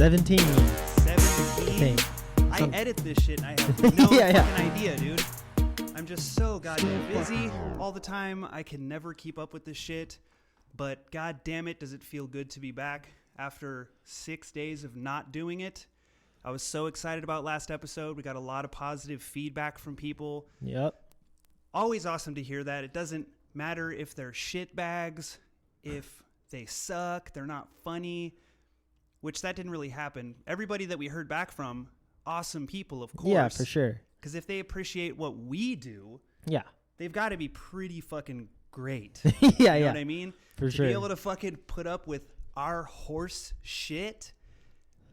17. 17? I edit this shit and I have no fucking idea, dude. I'm just so goddamn busy all the time. I can never keep up with this shit. But god damn it, does it feel good to be back after 6 days of not doing it. I was so excited about last episode. We got a lot of positive feedback from people. Yep. Always awesome to hear that. It doesn't matter if they're shit bags, if they suck, they're not funny, which that didn't really happen. Everybody that we heard back from, awesome people, of course. Yeah, for sure. Because if they appreciate what we do, they've got to be pretty fucking great. You know what I mean? For sure. To be able to fucking put up with our horse shit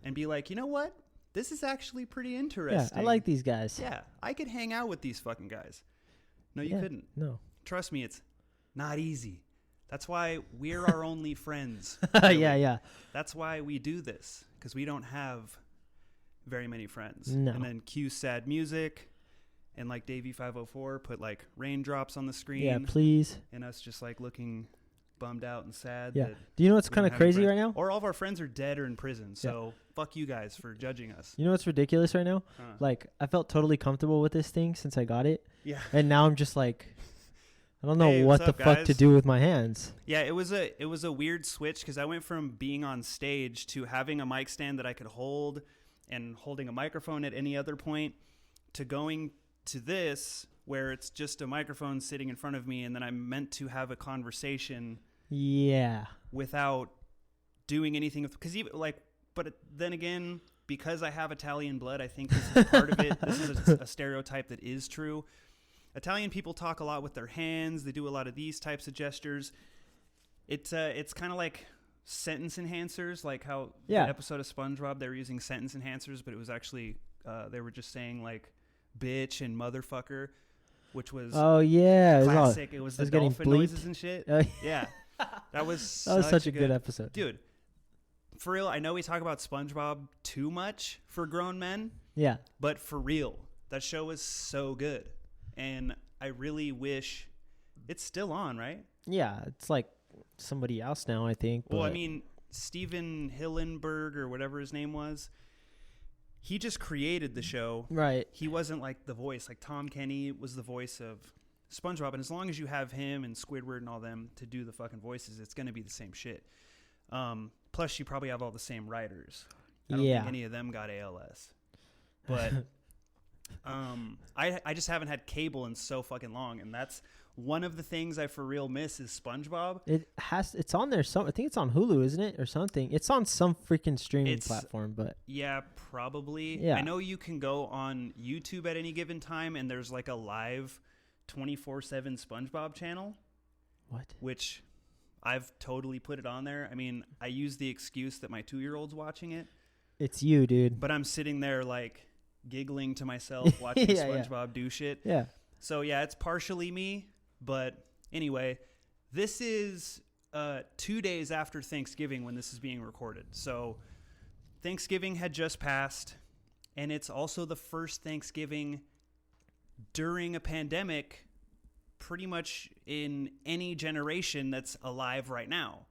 and be like, you know what? This is actually pretty interesting. Yeah, I like these guys. Yeah, I could hang out with these fucking guys. No, you couldn't. No. Trust me, it's not easy. That's why we're our only friends. Really. Yeah. That's why we do this, because we don't have very many friends. No. And then cue sad music, and like Davey504 put like raindrops on the screen. Yeah, please. And us just like looking bummed out and sad. Yeah. Do you know what's kind of crazy right now? Or all of our friends are dead or in prison. So fuck you guys for judging us. You know what's ridiculous right now? Like, I felt totally comfortable with this thing since I got it. Yeah. And now I'm just like, I don't know what the fuck to do with my hands. Yeah, it was a weird switch because I went from being on stage to having a mic stand that I could hold and holding a microphone at any other point to going to this where it's just a microphone sitting in front of me and then I'm meant to have a conversation. Yeah. Without doing anything, because even like, but then again, because I have Italian blood, I think this is part of it. This is a stereotype that is true. Italian people talk a lot with their hands. They do a lot of these types of gestures. It's kind of like sentence enhancers, like how the episode of SpongeBob, they were using sentence enhancers, but it was actually, they were just saying like bitch and motherfucker, which was classic. It was the dolphin noises and shit. Yeah. That was such a good episode. Dude, for real, I know we talk about SpongeBob too much for grown men. Yeah. But for real, that show was so good. And I really wish it's still on, right? Yeah, it's like somebody else now, I think. Well, I mean, Steven Hillenberg or whatever his name was, he just created the show. Right. He wasn't like the voice. Like Tom Kenny was the voice of SpongeBob, and as long as you have him and Squidward and all them to do the fucking voices, it's going to be the same shit. Plus, you probably have all the same writers. I don't think any of them got ALS. But I just haven't had cable in so fucking long, and that's one of the things I for real miss is SpongeBob. It's on there. I think it's on Hulu, isn't it, or something? It's on some freaking streaming platform, but yeah, probably. Yeah. I know you can go on YouTube at any given time, and there's like a live 24/7 SpongeBob channel. What? Which I've totally put it on there. I mean, I use the excuse that my 2-year-old's watching it. It's you, dude. But I'm sitting there like giggling to myself watching SpongeBob do shit. Yeah. So yeah, it's partially me. But anyway, this is 2 days after Thanksgiving when this is being recorded. So Thanksgiving had just passed, and it's also the first Thanksgiving during a pandemic pretty much in any generation that's alive right now.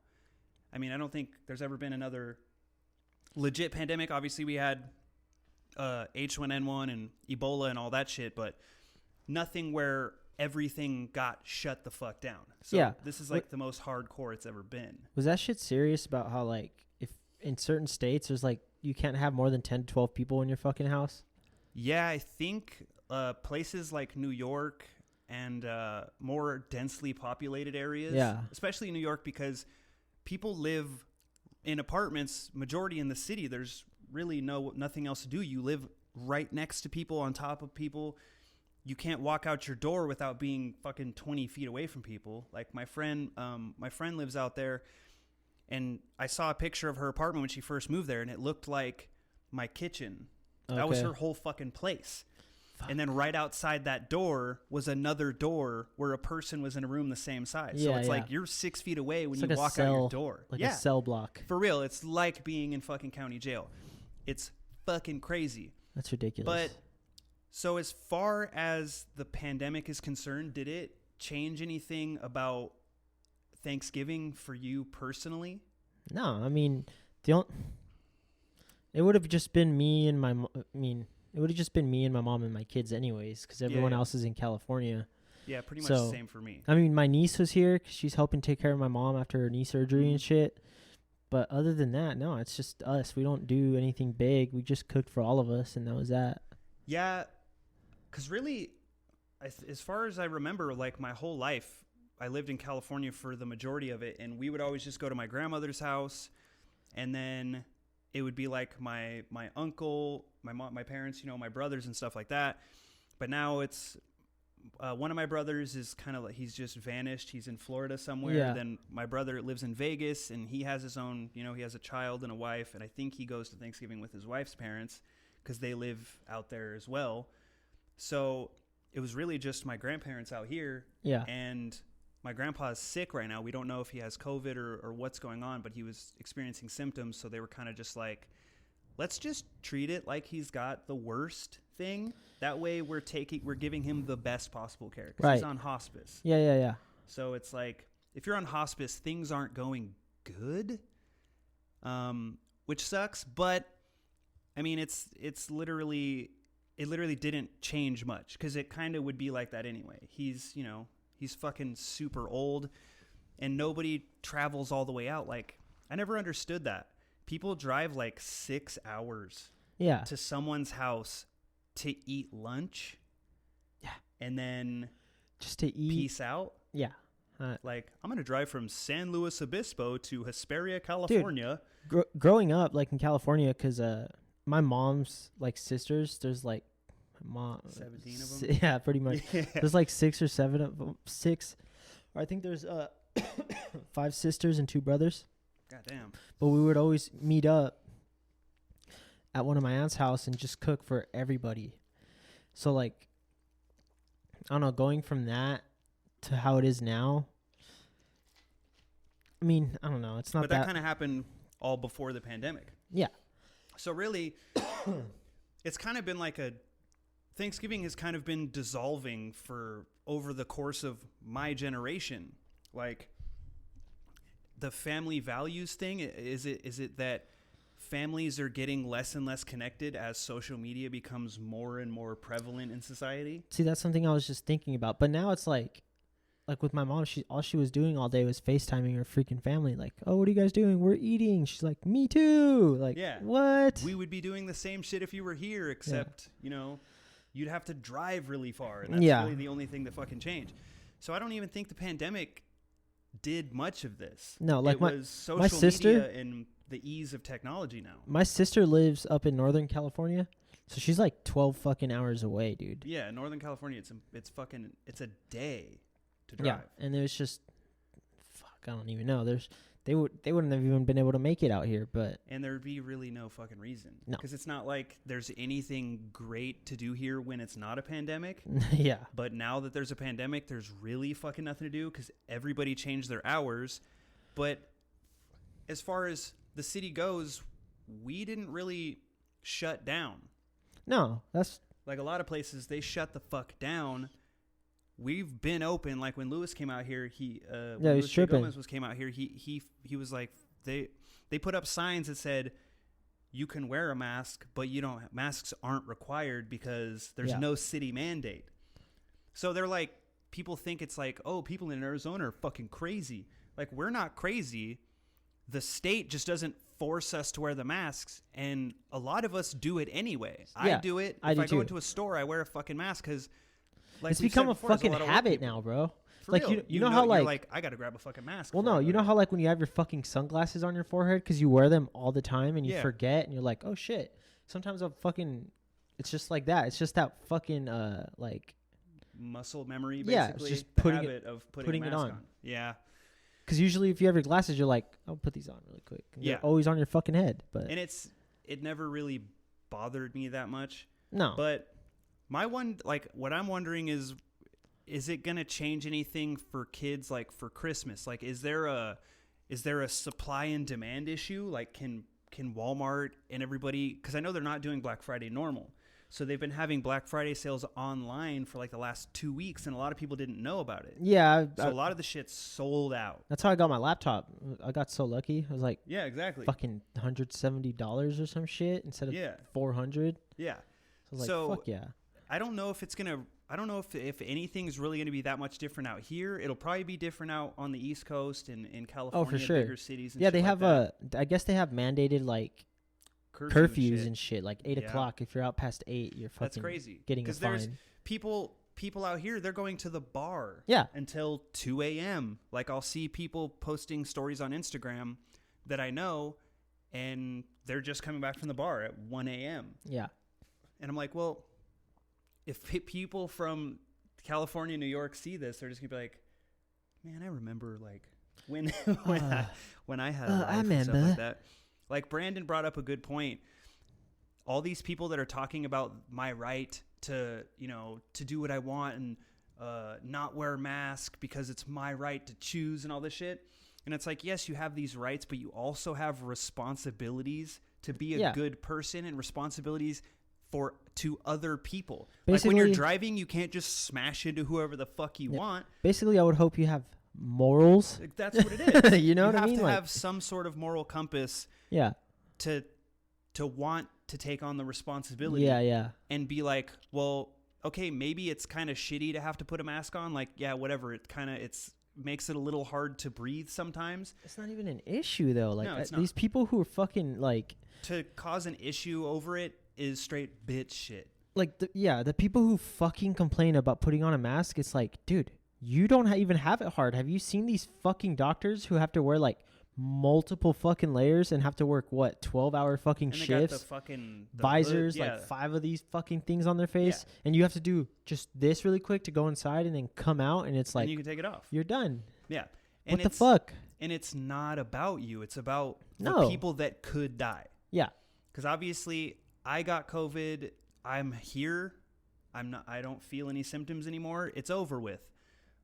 I mean, I don't think there's ever been another legit pandemic. Obviously, we had H1N1 and Ebola and all that shit, but nothing where everything got shut the fuck down. So this is like the most hardcore it's ever been. Was that shit serious about how like if in certain states there's like you can't have more than 10 to 12 people in your fucking house? Yeah, I think places like New York and more densely populated areas, especially New York, because people live in apartments, majority in the city. There's really nothing else to do. You live right next to people, on top of people. You can't walk out your door without being fucking 20 feet away from people. Like my friend lives out there, and I saw a picture of her apartment when she first moved there, and it looked like my kitchen. That was her whole fucking place. And then right outside that door was another door where a person was in a room the same size. So it's like you're 6 feet away when you walk out your door. Like a cell block. For real. It's like being in fucking county jail. It's fucking crazy. That's ridiculous. But so as far as the pandemic is concerned, did it change anything about Thanksgiving for you personally? No, I mean, It would have just been me and my it would have just been me and my mom and my kids anyways, because everyone else is in California. Yeah, pretty much the same for me. I mean, my niece was here 'cause she's helping take care of my mom after her knee surgery and shit. But other than that, no, it's just us. We don't do anything big. We just cooked for all of us, and that was that. Yeah, because really, as far as I remember, like my whole life, I lived in California for the majority of it, and we would always just go to my grandmother's house, and then it would be like my uncle, my mom, my parents, my brothers and stuff like that. But now it's one of my brothers is kind of like, he's just vanished. He's in Florida somewhere. Yeah. Then my brother lives in Vegas, and he has his own, he has a child and a wife, and I think he goes to Thanksgiving with his wife's parents because they live out there as well. So it was really just my grandparents out here. Yeah. And my grandpa is sick right now. We don't know if he has COVID or what's going on, but he was experiencing symptoms. So they were kind of just like, let's just treat it like he's got the worst thing. That way we're giving him the best possible care because he's on hospice. Yeah. So it's like, if you're on hospice, things aren't going good, which sucks. But I mean, it literally didn't change much because it kind of would be like that anyway. He's fucking super old, and nobody travels all the way out. Like, I never understood that. People drive like 6 hours to someone's house to eat lunch. Yeah. And then just to eat. Peace out. Yeah. Like, I'm going to drive from San Luis Obispo to Hesperia, California. Dude, growing up, like in California, because my mom's like sisters, there's like 17 of them. Yeah, pretty much. Yeah. There's like 6 or 7 of them. 6. Or I think there's 5 sisters and 2 brothers. God damn. But we would always meet up at one of my aunt's house and just cook for everybody. So like, I don't know, going from that to how it is now. I mean, I don't know. It's not. But that kind of happened all before the pandemic. Yeah. So really, it's kind of been like Thanksgiving has kind of been dissolving for over the course of my generation. Like, the family values thing, is it that families are getting less and less connected as social media becomes more and more prevalent in society? See, that's something I was just thinking about. But now it's like with my mom, all she was doing all day was FaceTiming her freaking family. Like, oh, what are you guys doing? We're eating. She's like, me too. Like, what? We would be doing the same shit if you were here, except, you'd have to drive really far. And that's really the only thing that fucking changed. So I don't even think the pandemic did much of this. No, like it was social my sister, media and the ease of technology now. My sister lives up in Northern California, so she's like 12 fucking hours away, dude. Yeah, Northern California, it's a day to drive. Yeah, and there's just I don't even know. They wouldn't have even been able to make it out here, and there'd be really no fucking reason. No, because it's not like there's anything great to do here when it's not a pandemic. Yeah. But now that there's a pandemic, there's really fucking nothing to do because everybody changed their hours. But as far as the city goes, we didn't really shut down. No, that's like a lot of places they shut the fuck down. We've been open. Like when Lewis came out here, when he's tripping. Gomez came out here, he was like, they put up signs that said you can wear a mask, but masks aren't required because there's no city mandate. So they're like, people think it's like, oh, people in Arizona are fucking crazy. Like, we're not crazy. The state just doesn't force us to wear the masks, and a lot of us do it anyway. Yeah, I do it. I go into a store, I wear a fucking mask because. Like it's become a fucking habit now, bro. For like real. you know how you're like I gotta grab a fucking mask. Well, no, you know how like when you have your fucking sunglasses on your forehead because you wear them all the time and you forget and you're like, oh shit. Sometimes it's just like that. It's just that fucking like muscle memory. Basically. Yeah, it's just putting it on. Yeah. Because usually if you have your glasses, you're like, I'll put these on really quick. And they're always on your fucking head. And it never really bothered me that much. No. But what I'm wondering is it going to change anything for kids, like for Christmas? Like, is there a supply and demand issue? Like, can Walmart and everybody, because I know they're not doing Black Friday normal. So they've been having Black Friday sales online for like the last 2 weeks, and a lot of people didn't know about it. Yeah. So a lot of the shit's sold out. That's how I got my laptop. I got so lucky. I was like, yeah, exactly. Fucking $170 or some shit instead of $400. Yeah. So I was like, fuck yeah. I don't know if it's going to, I don't know if anything's really going to be that much different out here. It'll probably be different out on the East Coast and in California, for sure. bigger cities. And yeah, they have like I guess they have mandated like curfews and shit. Like 8 o'clock. If you're out past 8, you're fucking That's crazy. Getting a fine. Because there's people out here, they're going to the bar until 2 a.m. Like I'll see people posting stories on Instagram that I know, and they're just coming back from the bar at 1 a.m. Yeah. And I'm like, well, if people from California, New York see this, they're just gonna be like, man, I remember like when I had a life and stuff like that. Like Brandon brought up a good point. All these people that are talking about my right to, to do what I want and not wear a mask because it's my right to choose and all this shit. And it's like, yes, you have these rights, but you also have responsibilities to be a good person and responsibilities to other people. Basically, like when you're driving, you can't just smash into whoever the fuck you want. Basically, I would hope you have morals. That's what it is. You know what I mean? You have to have some sort of moral compass. Yeah. To want to take on the responsibility. Yeah. And be like, well, okay, maybe it's kind of shitty to have to put a mask on. Like, yeah, whatever. It makes it a little hard to breathe sometimes. It's not even an issue though. Like no, it's these people who are fucking like to cause an issue over it is straight bitch shit. Like the people who fucking complain about putting on a mask, it's like, dude, you don't even have it hard. Have you seen these fucking doctors who have to wear like multiple fucking layers and have to work 12-hour fucking shifts? Got the visors, like 5 of these fucking things on their face, and you have to do just this really quick to go inside and then come out, and it's like, and you can take it off. You're done. Yeah. And what the fuck? And it's not about you. It's about the people that could die. Yeah. Because obviously, I got COVID. I'm here. I don't feel any symptoms anymore. It's over with.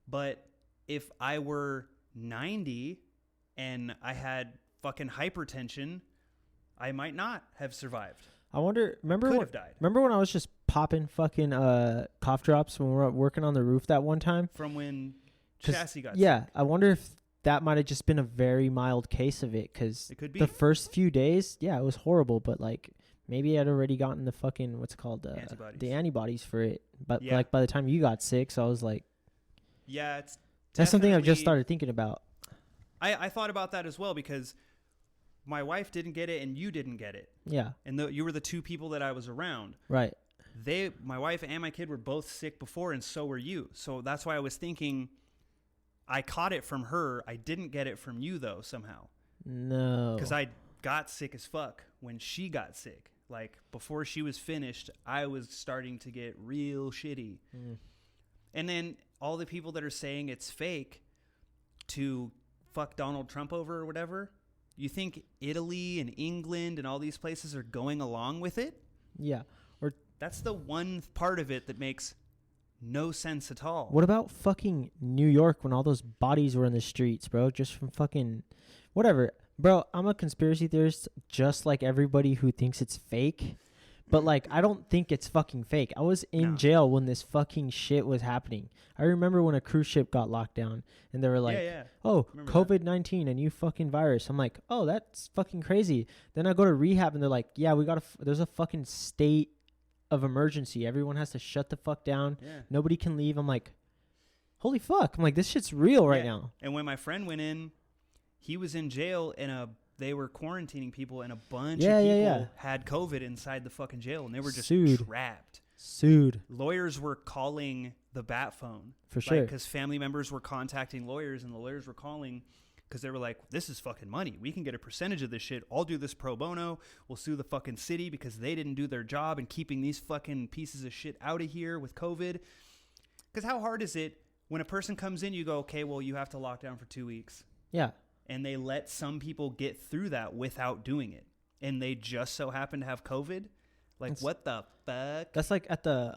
But if I were 90 and I had fucking hypertension, I might not have survived. I wonder. Remember when I was just popping fucking cough drops when we were working on the roof that one time? From when Chassis got sick. Sick. I wonder if that might have just been a very mild case of it, because the first few days, it was horrible, but like maybe I'd already gotten the fucking the antibodies for it. But like by the time you got sick, so I was like, that's something I've just started thinking about. I thought about that as well, because my wife didn't get it and you didn't get it. Yeah. And you were the 2 people that I was around. Right. My wife and my kid were both sick before, and so were you. So that's why I was thinking I caught it from her. I didn't get it from you, though, somehow. No. Because I got sick as fuck when she got sick. Like, before she was finished, I was starting to get real shitty. Mm. And then all the people that are saying it's fake to fuck Donald Trump over or whatever, you think Italy and England and all these places are going along with it? Yeah. Or that's the one part of it that makes no sense at all. What about fucking New York when all those bodies were in the streets, bro? Just from fucking whatever. Bro, I'm a conspiracy theorist just like everybody who thinks it's fake. But like, I don't think it's fucking fake. I was in jail when this fucking shit was happening. I remember when a cruise ship got locked down and they were like, oh, COVID-19, a new fucking virus. I'm like, oh, that's fucking crazy. Then I go to rehab and they're like, yeah, there's a fucking state of emergency. Everyone has to shut the fuck down. Yeah. Nobody can leave. I'm like, holy fuck. I'm like, this shit's real right now. And when my friend went in, he was in jail they were quarantining people, and a bunch of people had COVID inside the fucking jail, and they were just trapped. Lawyers were calling the bat phone. For sure. Because family members were contacting lawyers, and the lawyers were calling because they were like, this is fucking money. We can get a percentage of this shit. I'll do this pro bono. We'll sue the fucking city because they didn't do their job in keeping these fucking pieces of shit out of here with COVID. Because how hard is it when a person comes in, you go, okay, well, you have to lock down for 2 weeks. Yeah. And they let some people get through that without doing it. And they just so happen to have COVID. Like, what the fuck? That's like at the,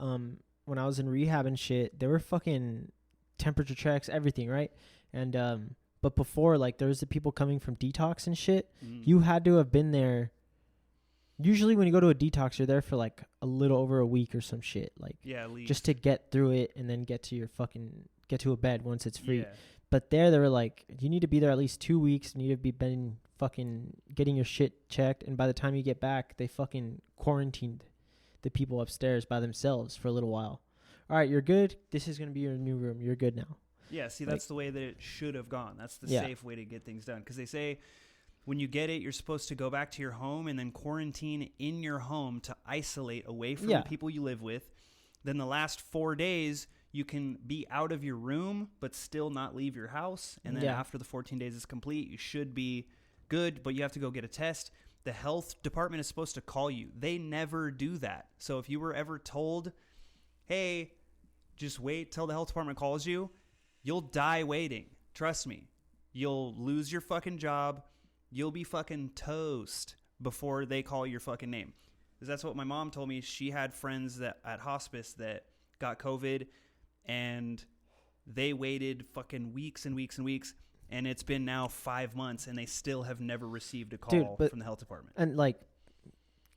when I was in rehab and shit, there were fucking temperature checks, everything, right? And, but before, like, there was the people coming from detox and shit. You had to have been there Usually when you go to a detox, you're there for like a little over a week or some shit. Like, yeah, at least. just to get through it and then get to a bed once it's free. Yeah. But there they were like, you need to be there at least 2 weeks. You need to be been fucking getting your shit checked. And by the time you get back, they fucking quarantined the people upstairs by themselves for a little while. All right, you're good. This is going to be your new room. You're good now. Yeah, see, that's the way that it should have gone. That's the safe way to get things done. Because they say when you get it, you're supposed to go back to your home and then quarantine in your home to isolate away from the people you live with. Then the last 4 days, you can be out of your room but still not leave your house. And then after the 14 days is complete, you should be good, but you have to go get a test. The health department is supposed to call you. They never do that. So if you were ever told, hey, just wait till the health department calls you, you'll die waiting. Trust me. You'll lose your fucking job. You'll be fucking toast before they call your fucking name. Because that's what my mom told me. She had friends that at hospice that got COVID, and they waited fucking weeks and weeks and weeks, and it's been now 5 months, and they still have never received a call from the health department. And like,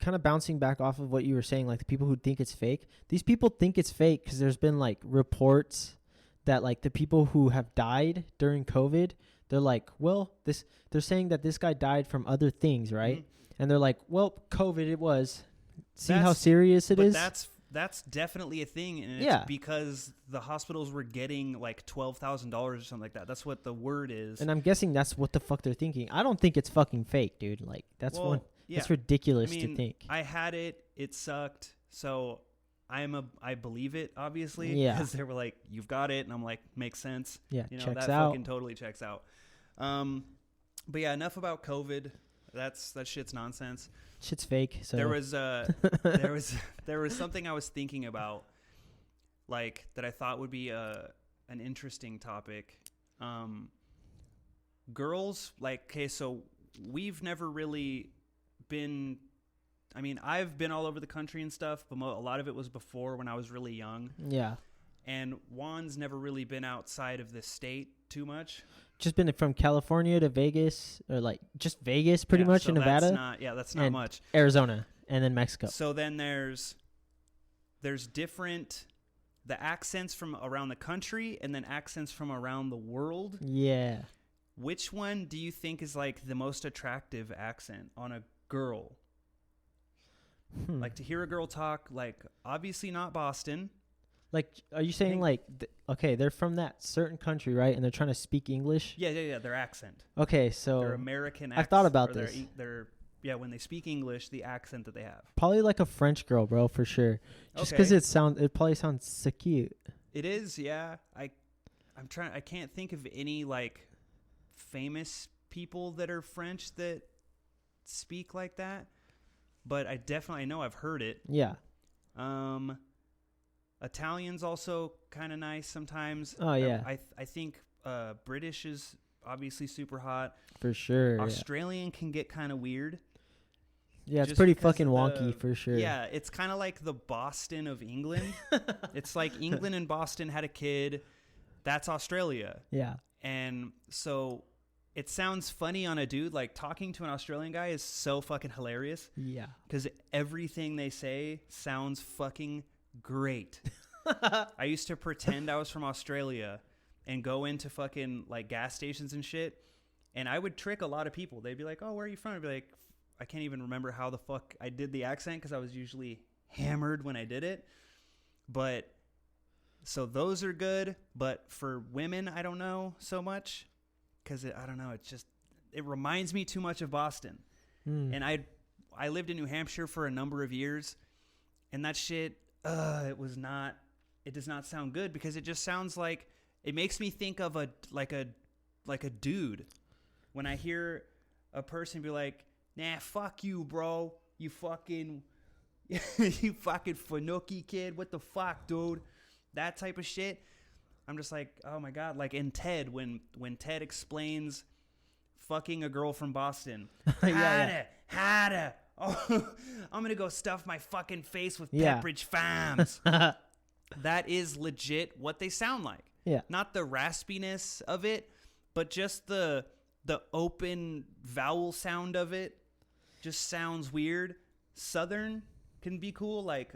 kind of bouncing back off of what you were saying, like the people who think it's fake, these people think it's fake because there's been like reports that like the people who have died during COVID, they're like, well, they're saying that this guy died from other things, right? Mm-hmm. And they're like, well, COVID it was. See how serious it is? That's definitely a thing, and it's because the hospitals were getting like $12,000 or something like that. That's what the word is. And I'm guessing that's what the fuck they're thinking. I don't think it's fucking fake, dude. Like that's it's ridiculous to think. I had it. It sucked. So I believe it, obviously. Yeah. Because they were like, you've got it. And I'm like, makes sense. Yeah, you know, checks that out. Fucking totally checks out. But yeah, enough about COVID. That shit's nonsense. Shit's fake. So there was something I was thinking about, like, that I thought would be an interesting topic. Girls, like, okay, so we've never really been, I mean, I've been all over the country and stuff, but a lot of it was before when I was really young. Yeah. And Juan's never really been outside of the state too much. Just been from California to Vegas, or like just Vegas pretty much, in Nevada. That's not much. Arizona, and then Mexico. So then there's different, the accents from around the country and then accents from around the world. Yeah. Which one do you think is like the most attractive accent on a girl? Like to hear a girl talk, like obviously not Boston. Like, are you saying like, okay, they're from that certain country, right? And they're trying to speak English? Yeah, their accent. Okay, so their American accent. I've thought about this. When they speak English, the accent that they have. Probably like a French girl, bro, for sure. Just because it probably sounds so cute. It is, yeah. I can't think of any like famous people that are French that speak like that, but I know I've heard it. Yeah. Italian's also kind of nice sometimes. Oh, yeah. I think British is obviously super hot. For sure. Australian can get kind of weird. Yeah, it's pretty fucking wonky for sure. Yeah, it's kind of like the Boston of England. It's like England and Boston had a kid. That's Australia. Yeah. And so it sounds funny on a dude. Like talking to an Australian guy is so fucking hilarious. Yeah. Because everything they say sounds fucking great. I used to pretend I was from Australia and go into fucking like gas stations and shit, and I would trick a lot of people. They'd be like, oh, where are you from? I'd be like, I can't even remember how the fuck I did the accent because I was usually hammered when I did it. But so those are good, but for women I don't know so much because I don't know, it reminds me too much of Boston. And I lived in New Hampshire for a number of years, and that shit it does not sound good because it just sounds like, it makes me think of a dude when I hear a person be like, nah, fuck you, bro, you fucking Fanuki kid, what the fuck, dude, that type of shit. I'm just like, oh my god. Like in Ted, when Ted explains fucking a girl from Boston, Hada. Oh, I'm gonna go stuff my fucking face with Pepperidge Farms. That is legit what they sound like. Yeah. Not the raspiness of it, but just the open vowel sound of it just sounds weird. Southern can be cool, like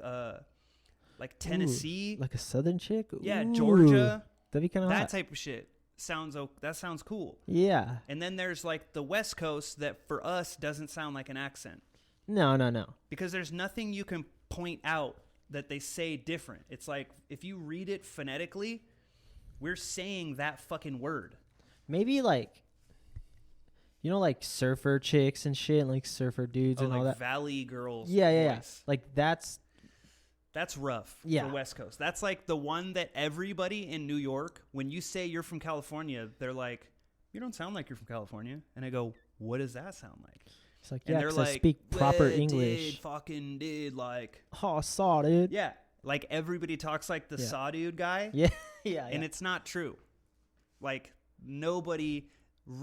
Tennessee. Ooh, like a Southern chick? Yeah, Ooh, Georgia. That'd be kind of that hot. type of shit. That sounds cool. Yeah. And then there's like the West Coast that for us doesn't sound like an accent. No. Because there's nothing you can point out that they say different. It's like if you read it phonetically, we're saying that fucking word. Maybe like, you know, like surfer chicks and shit, like surfer dudes and like all that. Valley girls. Yeah. Voice. Like that's rough for West Coast. That's like the one that everybody in New York, when you say you're from California, they're like, you don't sound like you're from California. And I go, what does that sound like? It's like, and yeah, they're 'cause like, I speak proper English. Did, like. Oh, saw, dude. Yeah. Like everybody talks like the saw dude guy. Yeah. And it's not true. Like nobody,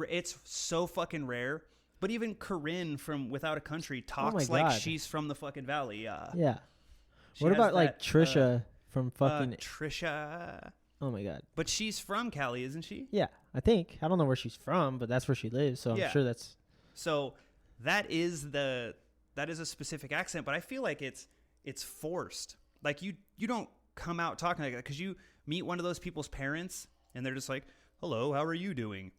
it's so fucking rare. But even Corinne from Without a Country talks like she's from the fucking Valley. Yeah. What about like Trisha from fucking Trisha? Oh my god! But she's from Cali, isn't she? Yeah, I think. I don't know where she's from, but that's where she lives. So I'm sure that's. So that is a specific accent, but I feel like it's forced. Like you don't come out talking like that because you meet one of those people's parents and they're just like, "Hello, how are you doing?"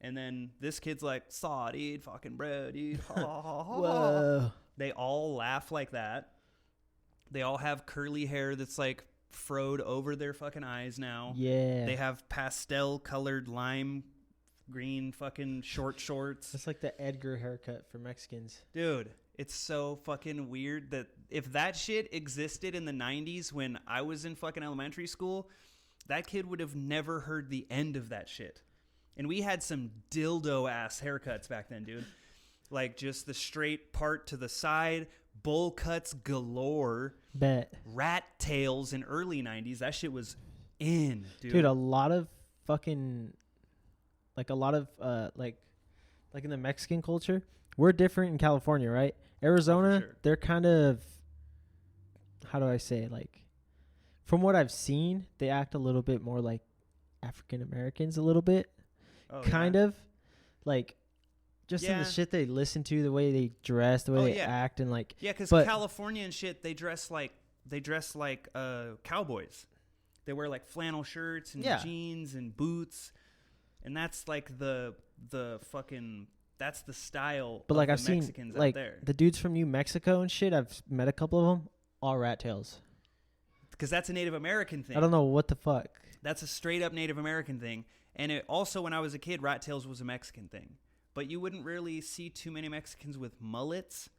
And then this kid's like, "Saw, dude, fucking bro, dude." Whoa! They all laugh like that. They all have curly hair that's like froed over their fucking eyes now. Yeah. They have pastel colored lime green fucking short shorts. It's like the Edgar haircut for Mexicans. Dude, it's so fucking weird that if that shit existed in the 90s when I was in fucking elementary school, that kid would have never heard the end of that shit. And we had some dildo ass haircuts back then, dude. Like just the straight part to the side, bowl cuts galore. Bet. Rat tails in early 90s. That shit was in, dude. Dude, a lot of fucking like in the Mexican culture, we're different in California, right? Arizona, sure. They're kind of, how do I say it? Like, from what I've seen, they act a little bit more like African Americans a little bit. Kind of. Like, just in the shit they listen to, the way they dress, the way they act, and like. Yeah, because California and shit, they dress like cowboys. They wear like flannel shirts and jeans and boots, and that's like the fucking that's the style. But like of I've the Mexicans seen like out there. The dudes from New Mexico and shit. I've met a couple of them, all rat tails. Because that's a Native American thing. I don't know what the fuck. That's a straight up Native American thing, and it also when I was a kid, rat tails was a Mexican thing. But you wouldn't really see too many Mexicans with mullets.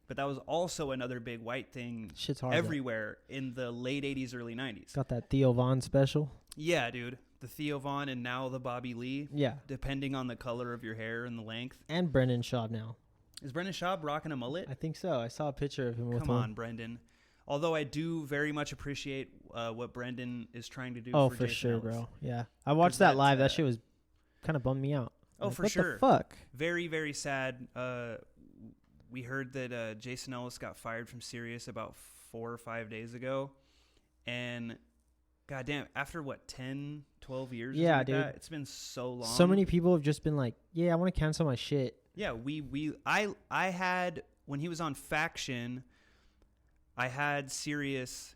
But that was also another big white thing Shit's hard everywhere in the late 80s, early 90s. Got that Theo Von special. Yeah, dude. The Theo Von and now the Bobby Lee. Yeah. Depending on the color of your hair and the length. And Brendan Schaub now. Is Brendan Schaub rocking a mullet? I think so. I saw a picture of him with one. Come on, Brendan. Although I do very much appreciate what Brendan is trying to do for Jason sure, Ellis. Bro. Yeah. I watched that live. That shit was kind of bummed me out. Oh, like, for what sure. What the fuck? Very, very sad. We heard that Jason Ellis got fired from Sirius about 4 or 5 days ago. And goddamn, after what, 10, 12 years? Yeah, like dude. That, it's been so long. So many people have just been like, yeah, I want to cancel my shit. Yeah, I had, when he was on Faction, I had Sirius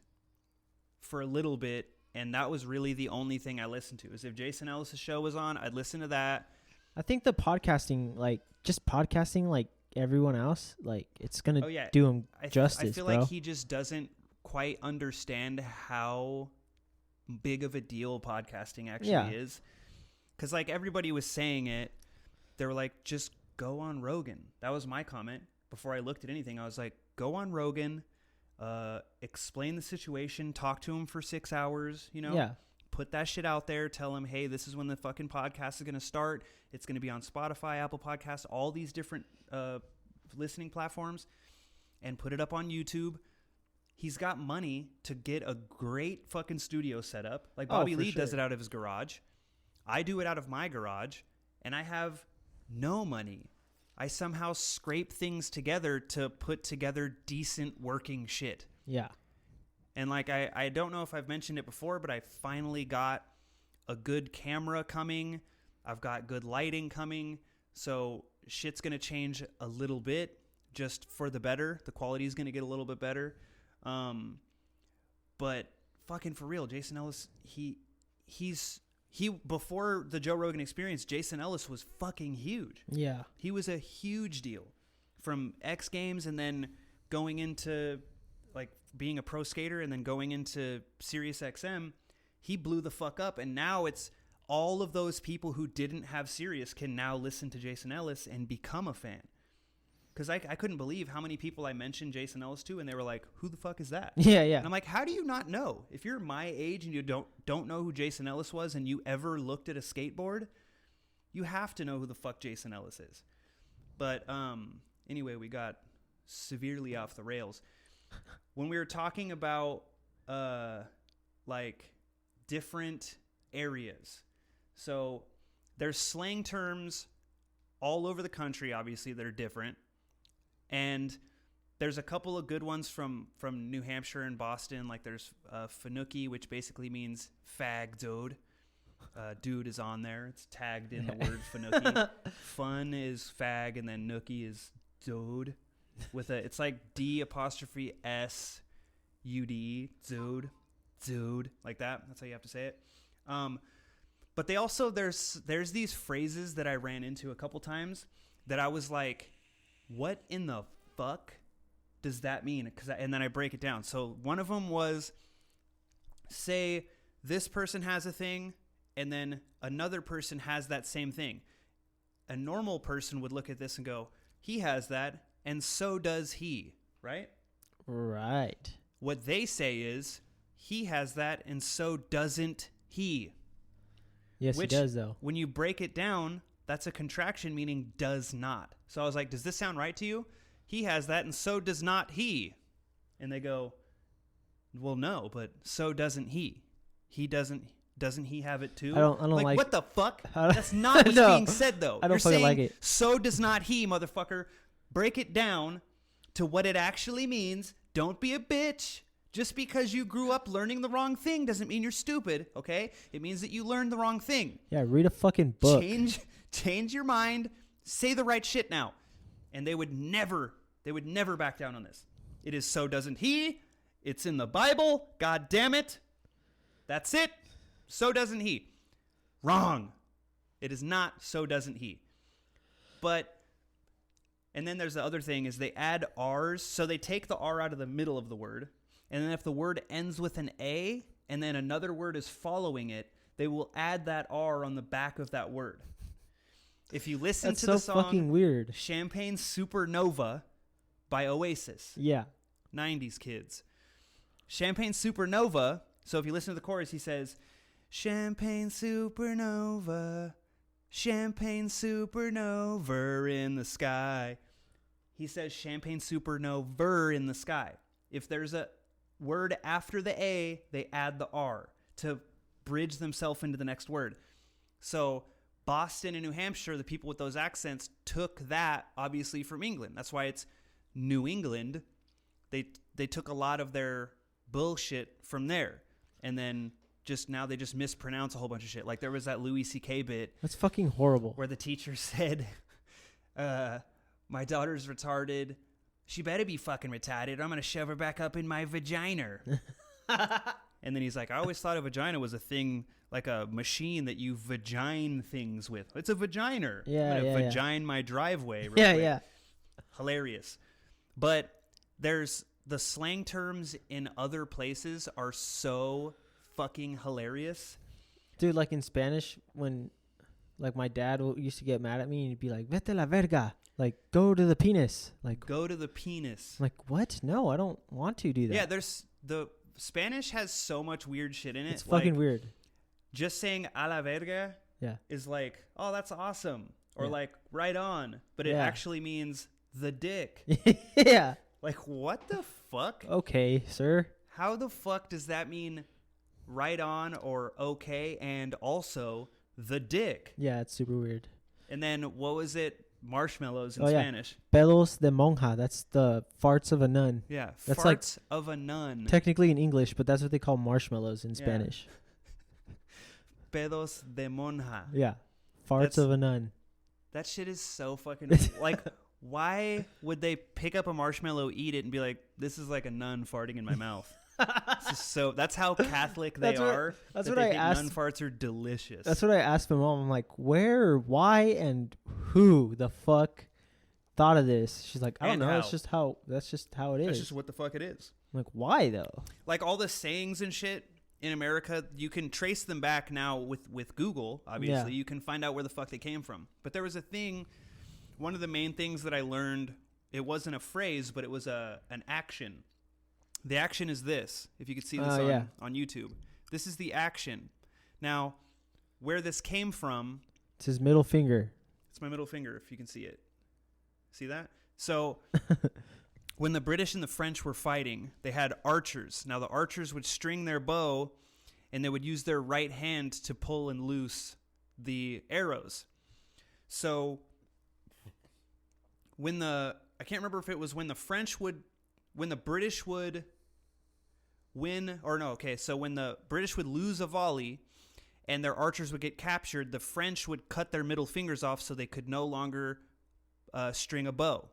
for a little bit, and that was really the only thing I listened to. Is if Jason Ellis' show was on, I'd listen to that. I think the podcasting, like, just podcasting like everyone else, like, it's going to do him justice, I feel bro. like he just doesn't quite understand how big of a deal podcasting actually is. Because, like, everybody was saying it. They were like, just go on Rogan. That was my comment. Before I looked at anything, I was like, go on Rogan, explain the situation, talk to him for 6 hours, you know? Yeah. Put that shit out there. Tell him, hey, this is when the fucking podcast is going to start. It's going to be on Spotify, Apple Podcasts, all these different listening platforms, and put it up on YouTube. He's got money to get a great fucking studio set up. Like Bobby Lee does it out of his garage. I do it out of my garage, and I have no money. I somehow scrape things together to put together decent working shit. Yeah. And like, I don't know if I've mentioned it before, but I finally got a good camera coming. I've got good lighting coming. So shit's going to change a little bit just for the better. The quality is going to get a little bit better. But fucking for real, Jason Ellis, he before the Joe Rogan Experience, Jason Ellis was fucking huge. Yeah. He was a huge deal from X Games and then going into like being a pro skater and then going into Sirius XM. He blew the fuck up. And now it's all of those people who didn't have Sirius can now listen to Jason Ellis and become a fan. Because I couldn't believe how many people I mentioned Jason Ellis to, and they were like, who the fuck is that? Yeah, yeah. And I'm like, how do you not know? If you're my age and you don't know who Jason Ellis was and you ever looked at a skateboard, you have to know who the fuck Jason Ellis is. But anyway, we got severely off the rails. When we were talking about like different areas, so there's slang terms all over the country, obviously, that are different. And there's a couple of good ones from New Hampshire and Boston. Like there's Fanuki, which basically means fag dude. Dude is on there. It's tagged in the word Fanuki. Fun is fag, and then nookie is dude. It's like D''S UD, dude, like that. That's how you have to say it. But they also there's these phrases that I ran into a couple times that I was like, what in the fuck does that mean? And then I break it down. So one of them was, say this person has a thing and then another person has that same thing. A normal person would look at this and go, he has that and so does he, right? Right. What they say is, he has that and so doesn't he. Yes, he does though. When you break it down, that's a contraction meaning does not. So I was like, does this sound right to you? He has that and so does not he. And they go, well, no, but so doesn't he. Doesn't he have it too? I don't like what the fuck? That's not what's being said though. I don't You're saying, like it. So does not he, motherfucker. Break it down to what it actually means. Don't be a bitch. Just because you grew up learning the wrong thing doesn't mean you're stupid, okay? It means that you learned the wrong thing. Yeah, read a fucking book. Change your mind. Say the right shit now. And they would never back down on this. It is so doesn't he. It's in the Bible. God damn it. That's it. So doesn't he. Wrong. It is not so doesn't he. And then there's the other thing is they add R's. So they take the R out of the middle of the word. And then if the word ends with an A and then another word is following it, they will add that R on the back of that word. If you listen to the song fucking weird. Champagne Supernova by Oasis. Yeah. 90s kids. Champagne Supernova. So if you listen to the chorus, he says, Champagne Supernova, Champagne Supernova in the sky. He says Champagne Supernova in the sky. If there's a word after the A, they add the R to bridge themselves into the next word. So Boston and New Hampshire, the people with those accents took that obviously from England. That's why it's New England. They took a lot of their bullshit from there. And then now they just mispronounce a whole bunch of shit. Like there was that Louis C.K. bit. That's fucking horrible. Where the teacher said, my daughter's retarded. She better be fucking retarded. I'm going to shove her back up in my vagina. And then he's like, I always thought a vagina was a thing, like a machine that you vagine things with. It's a vagina. Yeah, I'm going to vagine my driveway. Real quick. Yeah. Hilarious. But there's the slang terms in other places are so fucking hilarious. Dude, like in Spanish, when like my dad used to get mad at me and he'd be like, vete la verga. Like, go to the penis. Like, go to the penis. I'm like, what? No, I don't want to do that. Yeah, the Spanish has so much weird shit in it. It's fucking weird. Just saying a la verga is like, oh, that's awesome. Or like, right on. But it actually means the dick. Yeah. Like, what the fuck? Okay, sir. How the fuck does that mean right on or okay and also the dick? Yeah, it's super weird. And then what was it? Marshmallows in Spanish. Pelos de monja. That's the farts of a nun. Yeah, that's farts of a nun. Technically in English, but that's what they call marshmallows in Spanish. Pedos de monja. Yeah, farts of a nun. That shit is so fucking like. why would they pick up a marshmallow, eat it, and be like, "This is like a nun farting in my mouth"? So that's how Catholic they are. That's what I asked. Nun farts are delicious. That's what I asked my mom. I'm like, where, why, and who the fuck thought of this? She's like, I don't know. It's just how. That's just how it is. That's just what the fuck it is. I'm like, why though? Like all the sayings and shit in America, you can trace them back now with Google. Obviously, you can find out where the fuck they came from. But there was a thing. One of the main things that I learned, it wasn't a phrase, but it was an action. The action is this. If you could see this on YouTube. This is the action. Now, where this came from... It's his middle finger. It's my middle finger, if you can see it. See that? So, when the British and the French were fighting, they had archers. Now, the archers would string their bow, and they would use their right hand to pull and loose the arrows. So... I can't remember if it was when the British would win, or no, okay, so when the British would lose a volley and their archers would get captured, the French would cut their middle fingers off so they could no longer string a bow.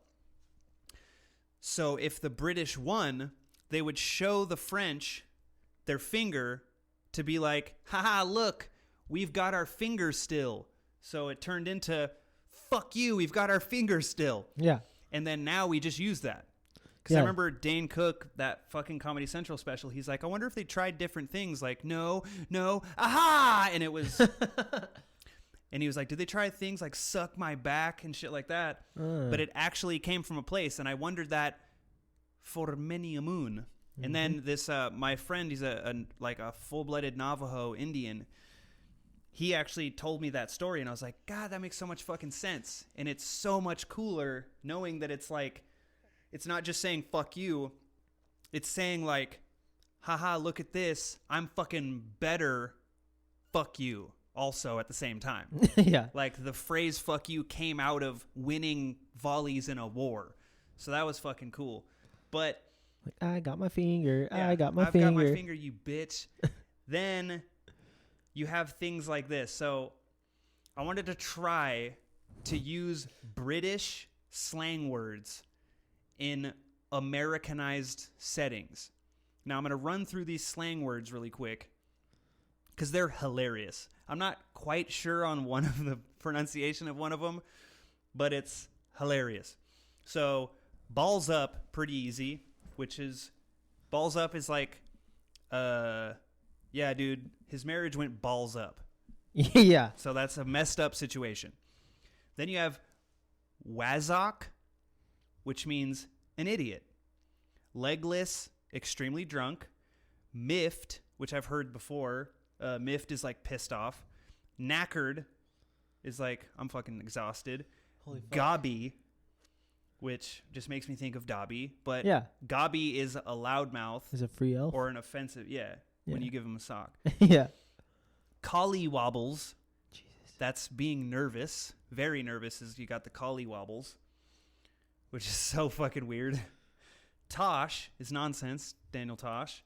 So if the British won, they would show the French their finger to be like, haha, look, we've got our fingers still. So it turned into... Fuck you, we've got our fingers still. Yeah. And then now we just use that. Because I remember Dane Cook, that fucking Comedy Central special, he's like, I wonder if they tried different things like, no, aha! And it was... and he was like, did they try things like suck my back and shit like that? But it actually came from a place, and I wondered that for many a moon. Mm-hmm. And then this, my friend, he's a full-blooded Navajo Indian. He actually told me that story, and I was like, God, that makes so much fucking sense. And it's so much cooler knowing that it's like, it's not just saying fuck you. It's saying like, haha, look at this. I'm fucking better. Fuck you. Also at the same time. Yeah. Like the phrase fuck you came out of winning volleys in a war. So that was fucking cool. But I got my finger. Yeah, I've got my finger, you bitch. Then... you have things like this. So I wanted to try to use British slang words in Americanized settings. Now I'm going to run through these slang words really quick because they're hilarious. I'm not quite sure on one of the pronunciation of one of them, but it's hilarious. So balls up, pretty easy, which is, balls up is like, yeah, dude, his marriage went balls up. Yeah. So that's a messed up situation. Then you have wazok, which means an idiot. Legless, extremely drunk. Miffed, which I've heard before. Miffed is like pissed off. Knackered is like, I'm fucking exhausted. Holy fuck. Gobby, which just makes me think of Dobby. But gobby is a loudmouth. Is it free elf? Or an offensive, when you give him a sock. Yeah. Collie wobbles. Jesus. That's being nervous. Very nervous is you got the collie wobbles, which is so fucking weird. Tosh is nonsense. Daniel Tosh.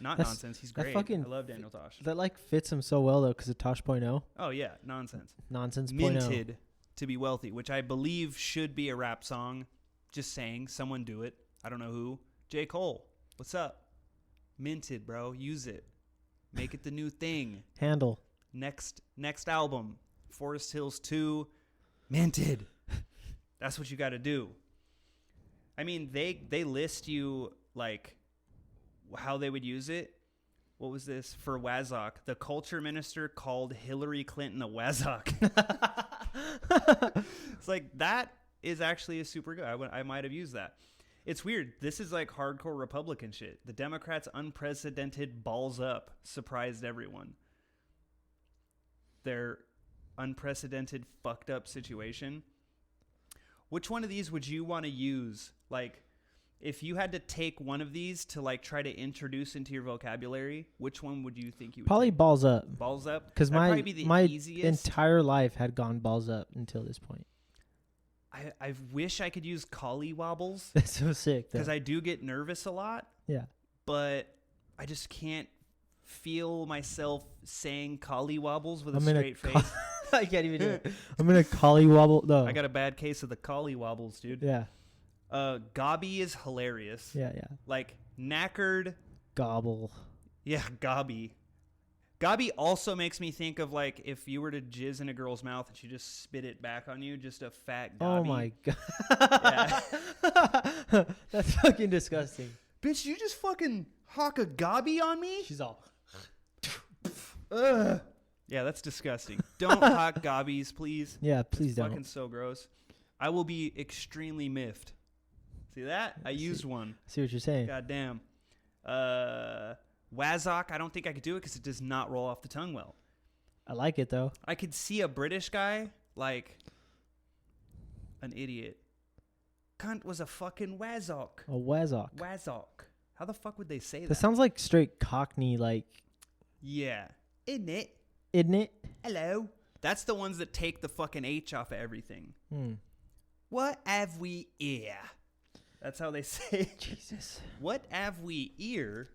That's nonsense. He's great. I love Daniel Tosh. That like fits him so well though because of Tosh.0. Oh yeah, nonsense. Nonsense. Minted to be wealthy, which I believe should be a rap song. Just saying, someone do it. I don't know who. J. Cole. What's up? Minted, bro. Use it. Make it the new thing. Handle. Next album. Forest Hills 2. Minted. That's what you got to do. I mean, they list you like how they would use it. What was this? For Wazok. The culture minister called Hillary Clinton a Wazok. It's like, that is actually a super good. I might have used that. It's weird. This is like hardcore Republican shit. The Democrats' unprecedented balls up surprised everyone. Their unprecedented fucked up situation. Which one of these would you want to use? Like, if you had to take one of these to like try to introduce into your vocabulary, which one would you think you would probably take? Balls up. Balls up? Because my entire life had gone balls up until this point. I wish I could use collie wobbles. That's so sick. Because I do get nervous a lot. Yeah. But I just can't feel myself saying collie wobbles with a straight face. I can't even do it. I'm gonna collie wobble. No, I got a bad case of the collie wobbles, dude. Yeah. Gobby is hilarious. Yeah. Like knackered. Gobble. Yeah, gobby. Gobby also makes me think of like if you were to jizz in a girl's mouth and she just spit it back on you, just a fat gobby. Oh my god. Yeah. That's fucking disgusting. Bitch, you just fucking hawk a gobby on me? She's all. Ugh. Yeah, that's disgusting. Don't hawk gobbies, please. Yeah, please don't. Fucking so gross. I will be extremely miffed. See that? I used one. See what you're saying. God damn. Wazok, I don't think I could do it because it does not roll off the tongue well. I like it though. I could see a British guy like an idiot. Cunt was a fucking wazok. A wazok. Wazok. How the fuck would they say that? That sounds like straight Cockney, like. Yeah. Isn't it? Isn't it? Hello. That's the ones that take the fucking H off of everything. What have we here? That's how they say. Jesus. What have we here?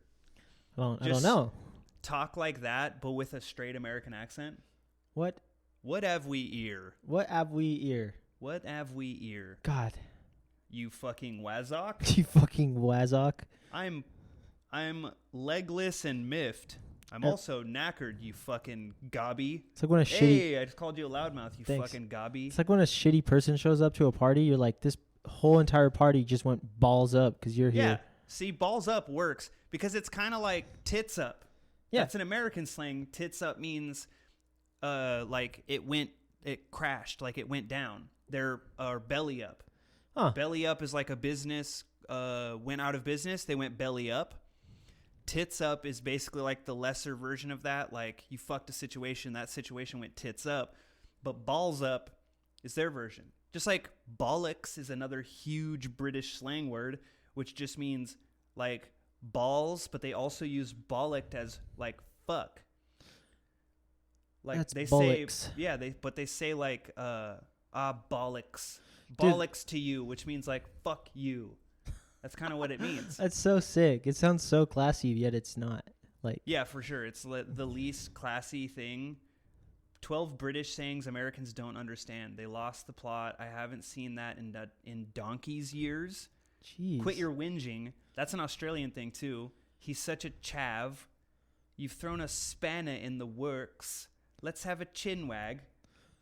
I don't know. Talk like that, but with a straight American accent. What? What have we here? What have we here? What have we here? God. You fucking wazok. You fucking wazok. I'm legless and miffed. I'm also knackered, you fucking gobby. It's like when a Hey, I just called you a loudmouth, you Thanks. fucking gobby. It's like when a shitty person shows up to a party. You're like, this whole entire party just went balls up because you're here. Yeah. See, balls up works because it's kind of like tits up. Yeah. That's an American slang. Tits up means like it crashed, like it went down. They're belly up. Huh. Belly up is like a business went out of business. They went belly up. Tits up is basically like the lesser version of that. Like you fucked a situation, that situation went tits up. But balls up is their version. Just like bollocks is another huge British slang word, which just means like balls, but they also use bollocked as like fuck. Like That's they bollocks. say, yeah, they say like bollocks. Bollocks to you, which means like fuck you. That's kind of what it means. That's so sick. It sounds so classy, yet it's not. Like, yeah, for sure. It's the least classy thing. 12 British sayings Americans don't understand. They lost the plot. I haven't seen that in donkey's years. jeez. Quit your whinging. That's an Australian thing, too. He's such a chav. You've thrown a spanner in the works. Let's have a chin wag.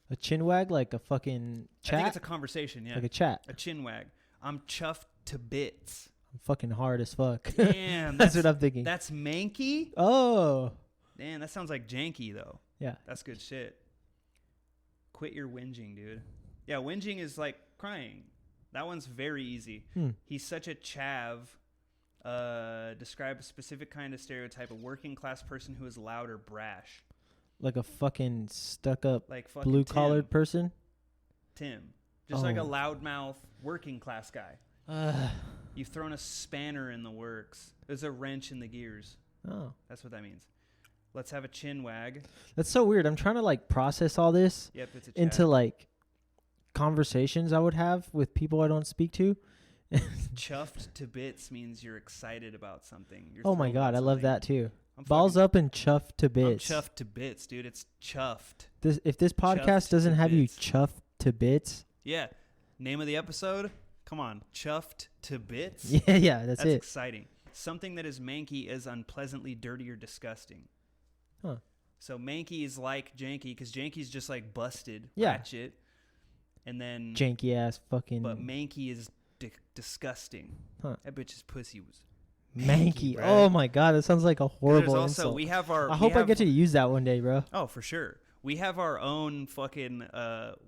A chin wag, like a fucking chat? I think it's a conversation, yeah. Like a chat. A chin wag. I'm chuffed to bits. I'm fucking hard as fuck. Damn. That's what I'm thinking. That's manky? Oh. Damn, that sounds like janky, though. Yeah. That's good shit. Quit your whinging, dude. Yeah, whinging is like crying. That one's very easy. He's such a chav. Describe a specific kind of stereotype, a working class person who is loud or brash. Like a fucking stuck up Like fucking blue collared person? Tim. Just like a loudmouth working class guy. You've thrown a spanner in the works. There's a wrench in the gears. Oh. That's what that means. Let's have a chin wag. That's so weird. I'm trying to like process all this Yep, it's a chat. into like conversations I would have with people I don't speak to. Chuffed to bits means you're excited about something. You're Oh my thrilled God, about I love something. that too. I'm Balls fucking- up and chuffed to bits. I'm chuffed to bits, dude. It's chuffed. If this podcast Chuffed doesn't to have bits. you chuffed to bits, Yeah. Name of the episode? Come on. Chuffed to bits? yeah, that's it. Exciting. Something that is manky is unpleasantly dirty or disgusting. Huh. So manky is like janky because janky's just like busted, Yeah. ratchet. And then, Janky ass fucking but manky is disgusting. Huh. That bitch's pussy was manky. bruh. Oh my God, that sounds like a horrible There's also, insult. we have our. I we hope I have- get to use that one day, bro. Oh, for sure. We have our own fucking,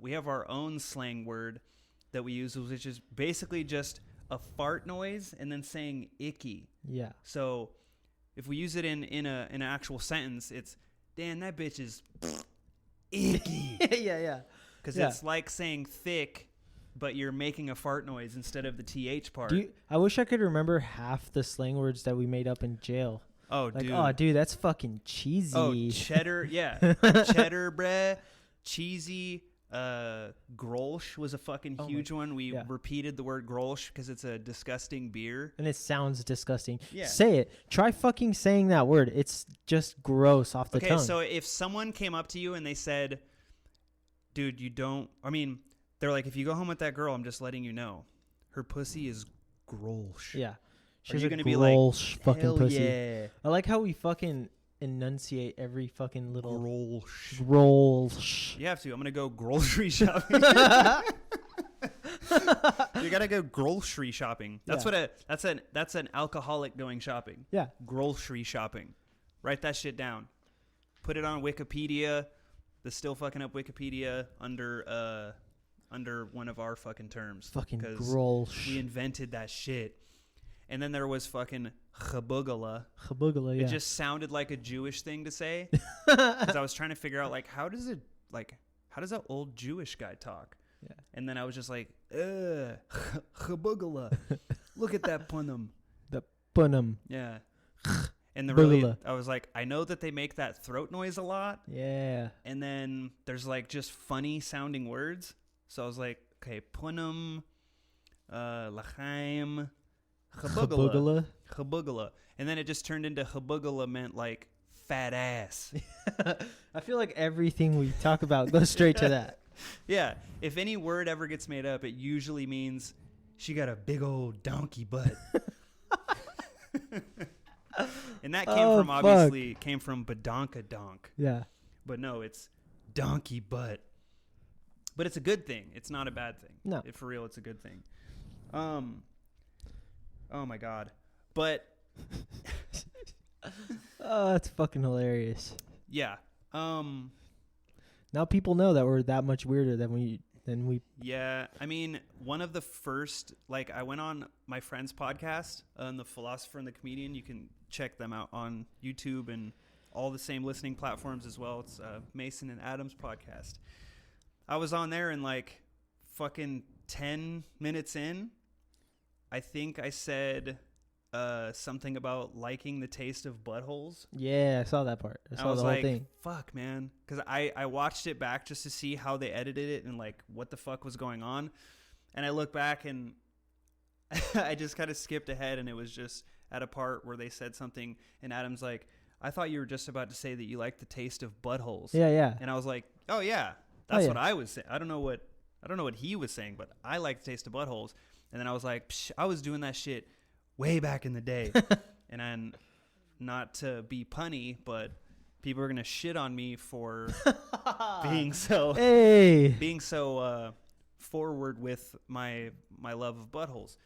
we have our own slang word that we use, which is basically just a fart noise and then saying icky. Yeah. So if we use it in an actual sentence, it's, damn, that bitch is icky. yeah. Because Yeah. it's like saying thick, but you're making a fart noise instead of the TH part. I wish I could remember half the slang words that we made up in jail. Oh, Like, dude. oh, dude, that's fucking cheesy. Oh, cheddar. Yeah. Cheddar bread, cheesy. Grolsch was a fucking huge one. We repeated the word Grolsch because it's a disgusting beer. And it sounds disgusting. Yeah. Say it. Try fucking saying that word. It's just gross off the tongue. Okay, so if someone came up to you and they said, dude, you don't. I mean, they're like, if you go home with that girl, I'm just letting you know, her pussy is grolsch. Yeah. She's gonna be like, fucking pussy. Yeah. I like how we fucking enunciate every fucking little grolsch. You have to. I'm gonna go grocery shopping. You gotta go grocery shopping. That's that's an alcoholic going shopping. Yeah. Grocery shopping. Write that shit down. Put it on Wikipedia. The still fucking up Wikipedia under one of our fucking terms. Fucking grolsch. We invented that shit. And then there was fucking chabugala. Chabugala, yeah. It just sounded like a Jewish thing to say. Because I was trying to figure out, like, how does that old Jewish guy talk? Yeah. And then I was just like, chabugala. Look at that punum. The punum. Yeah. And I was like, I know that they make that throat noise a lot. Yeah. And then there's like just funny sounding words. So I was like, okay, punum, lachaim, chabugala. Chabugala. And then it just turned into chabugala meant like fat ass. I feel like everything we talk about goes straight to that. Yeah. If any word ever gets made up, it usually means she got a big old donkey butt. And that came from badonka donk. Yeah. But no, it's donkey butt. But it's a good thing. It's not a bad thing. No. For real, it's a good thing. Oh my God. But oh, that's fucking hilarious. Yeah. Now people know that we're that much weirder than we. Yeah. I mean, one of the first, like, I went on my friend's podcast, The Philosopher and the Comedian. You can check them out on YouTube and all the same listening platforms as well. It's Mason and Adam's podcast. I was on there and like fucking 10 minutes in, I think I said something about liking the taste of buttholes. Yeah, I saw that part. I saw the whole thing. Fuck, man. Because I watched it back just to see how they edited it and like what the fuck was going on. And I look back and I just kind of skipped ahead, and it was just at a part where they said something and Adam's like, I thought you were just about to say that you like the taste of buttholes. Yeah, yeah. And I was like, oh yeah, that's what I was saying. I don't know what he was saying, but I like the taste of buttholes. And then I was like, I was doing that shit way back in the day. And then, not to be punny, but people are going to shit on me for being so forward with my love of buttholes.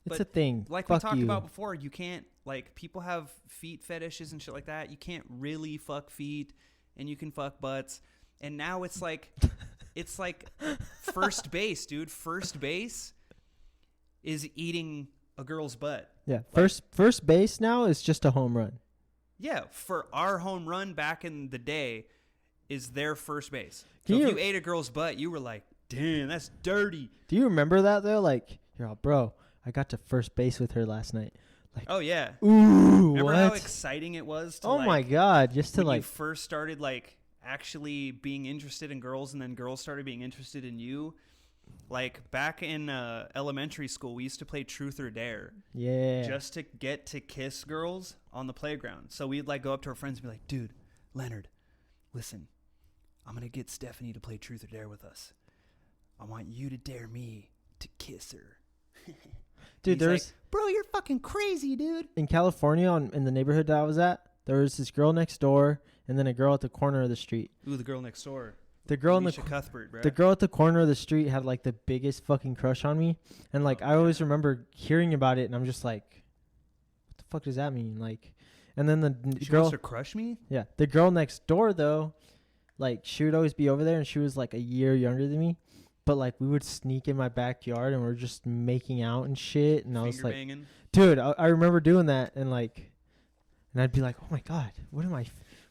It's a thing. Like we talked about before, you can't, like, people have feet fetishes and shit like that. You can't really fuck feet, and you can fuck butts. And now it's like first base, dude. First base is eating a girl's butt. Yeah. First base now is just a home run. Yeah. For our home run back in the day is their first base. So if you ate a girl's butt, you were like, damn, that's dirty. Do you remember that though? Like, you're all, bro, I got to first base with her last night. Like, oh yeah. Ooh, remember what? how exciting it was to, oh my God. Just to, when like, you first started like actually being interested in girls, and then girls started being interested in you. Like back in elementary school, we used to play Truth or Dare. Yeah. Just to get to kiss girls on the playground. So we'd like go up to our friends and be like, dude, Leonard, listen, I'm going to get Stephanie to play Truth or Dare with us. I want you to dare me to kiss her. Dude, there's like, bro, you're fucking crazy, dude. In California, in the neighborhood that I was at, there was this girl next door and then a girl at the corner of the street. Ooh, the girl next door. The girl Cuthbert, bro. The girl at the corner of the street had like the biggest fucking crush on me, and like I always remember hearing about it, and I'm just like, what the fuck does that mean? Like, and then the girl wants to crush me. Yeah, the girl next door though, like she would always be over there, and she was like a year younger than me, but like we would sneak in my backyard and we're just making out and shit, and I was like, banging. Dude, I remember doing that, and like, and I'd be like, oh my God,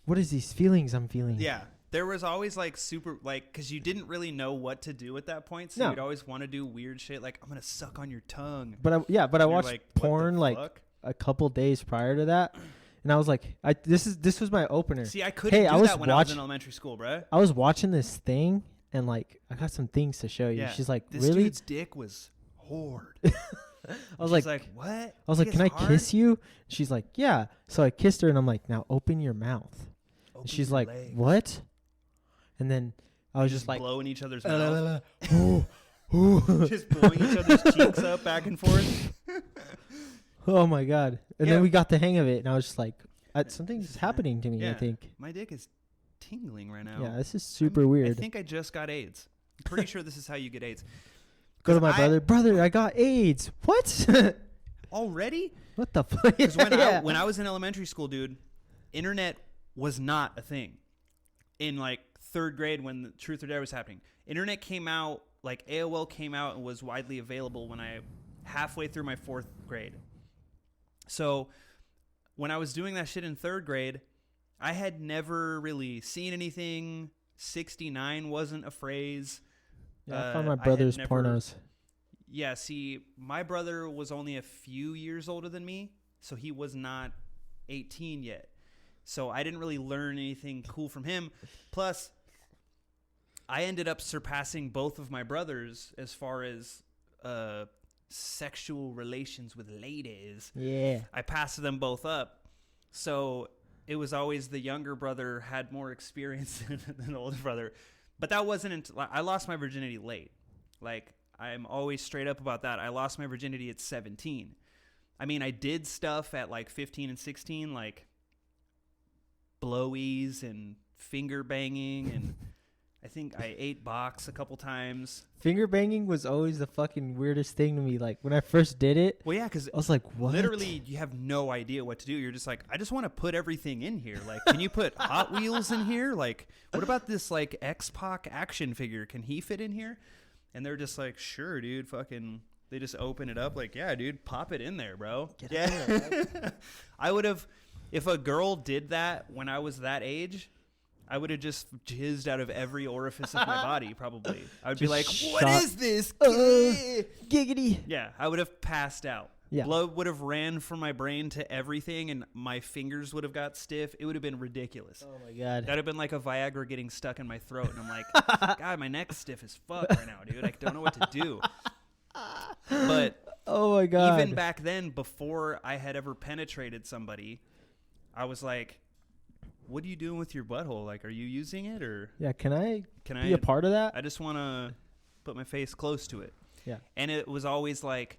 what is these feelings I'm feeling? Yeah. There was always like super, like, because you didn't really know what to do at that point. So you'd always want to do weird shit. Like, I'm going to suck on your tongue. But I watched like, porn like a couple days prior to that. And I was like, this was my opener. See, I couldn't do that when I was in elementary school, bro. I was watching this thing and like, I got some things to show you. Yeah, she's like, this really? Dude's dick was hard. I was like, what? I was like, can I kiss you? She's like, yeah. So I kissed her and I'm like, now open your mouth. And she's like, what? And then I was just like blowing each other's mouth. Just blowing each other's cheeks up back and forth. Oh my God. And then we got the hang of it, and I was just like, something's happening to me, I think. My dick is tingling right now. Yeah, this is super weird. I think I just got AIDS. I'm pretty sure this is how you get AIDS. Go to my brother, I got AIDS. What? Already? What the fuck? Because when I was in elementary school, dude, internet was not a thing. In like 3rd grade when the Truth or Dare was happening. Internet came out, like AOL came out and was widely available when I halfway through my 4th grade. So when I was doing that shit in 3rd grade, I had never really seen anything. 69 wasn't a phrase. Yeah, I found my brother's pornos. Yeah, see, my brother was only a few years older than me, so he was not 18 yet. So I didn't really learn anything cool from him. Plus, I ended up surpassing both of my brothers as far as sexual relations with ladies. Yeah. I passed them both up. So it was always the younger brother had more experience than the older brother. But that wasn't until I lost my virginity late. Like, I'm always straight up about that. I lost my virginity at 17. I mean, I did stuff at like 15 and 16, like blowies and finger banging, and I think I ate box a couple times. Finger banging was always the fucking weirdest thing to me. Like, when I first did it, well, yeah, because I was like, what? Literally, you have no idea what to do. You're just like, I just want to put everything in here. Like, can you put Hot Wheels in here? Like, what about this, like, X-Pac action figure? Can he fit in here? And they're just like, sure, dude, fucking, they just open it up like, yeah, dude, pop it in there, bro. Yeah. I would have, if a girl did that when I was that age, I would have just jizzed out of every orifice of my body, probably. I would be like, what is this? Giggity. Yeah, I would have passed out. Yeah. Blood would have ran from my brain to everything, and my fingers would have got stiff. It would have been ridiculous. Oh, my God. That would have been like a Viagra getting stuck in my throat, and I'm like, God, my neck's stiff as fuck right now, dude. I don't know what to do. But oh, my God. Even back then, before I had ever penetrated somebody, I was like, what are you doing with your butthole? Like, are you using it, or? Yeah, can I be a part of that? I just want to put my face close to it. Yeah. And it was always like,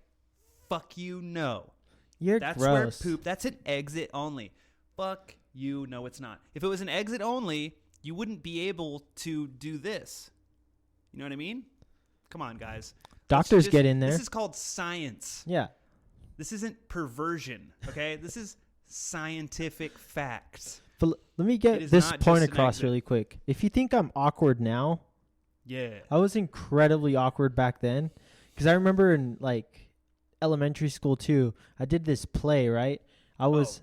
fuck you, no. That's gross. Where poop, that's an exit only. Fuck you, no, it's not. If it was an exit only, you wouldn't be able to do this. You know what I mean? Come on, guys. Doctors get in there. This is called science. Yeah. This isn't perversion, okay? This is scientific facts. But let me get this point across really quick. If you think I'm awkward now, yeah, I was incredibly awkward back then. Because I remember in like elementary school too, I did this play, right? I was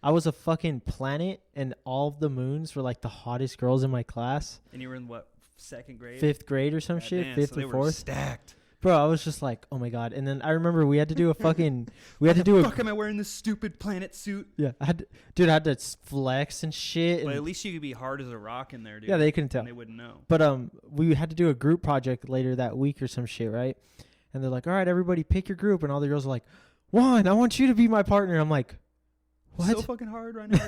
a fucking planet, and all of the moons were like the hottest girls in my class. And you were in what, 2nd grade? 5th grade or some shit, 5th or 4th. Were stacked. Bro, I was just like, oh my God. And then I remember we had to do a fucking, fuck am I wearing this stupid planet suit? Yeah, I had to flex and shit. But at least you could be hard as a rock in there, dude. Yeah, they couldn't tell. They wouldn't know. But we had to do a group project later that week or some shit, right? And they're like, all right, everybody pick your group. And all the girls are like, Juan, I want you to be my partner. I'm like, what? So fucking hard right now.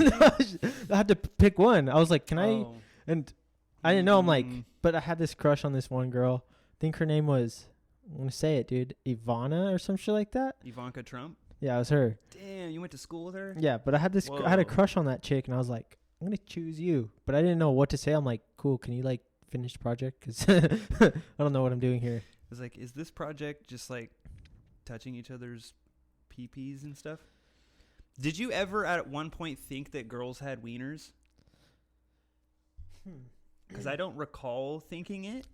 I had to pick one. I was like, can I? And I didn't know. I'm like, but I had this crush on this one girl. I think her name was, I'm going to say it, dude, Ivana or some shit like that. Ivanka Trump? Yeah, it was her. Damn, you went to school with her? Yeah, but I had I had a crush on that chick, and I was like, I'm going to choose you. But I didn't know what to say. I'm like, cool, can you, like, finish the project? Because I don't know what I'm doing here. I was like, is this project just, like, touching each other's pee-pees and stuff? Did you ever at one point think that girls had wieners? Because I don't recall thinking it.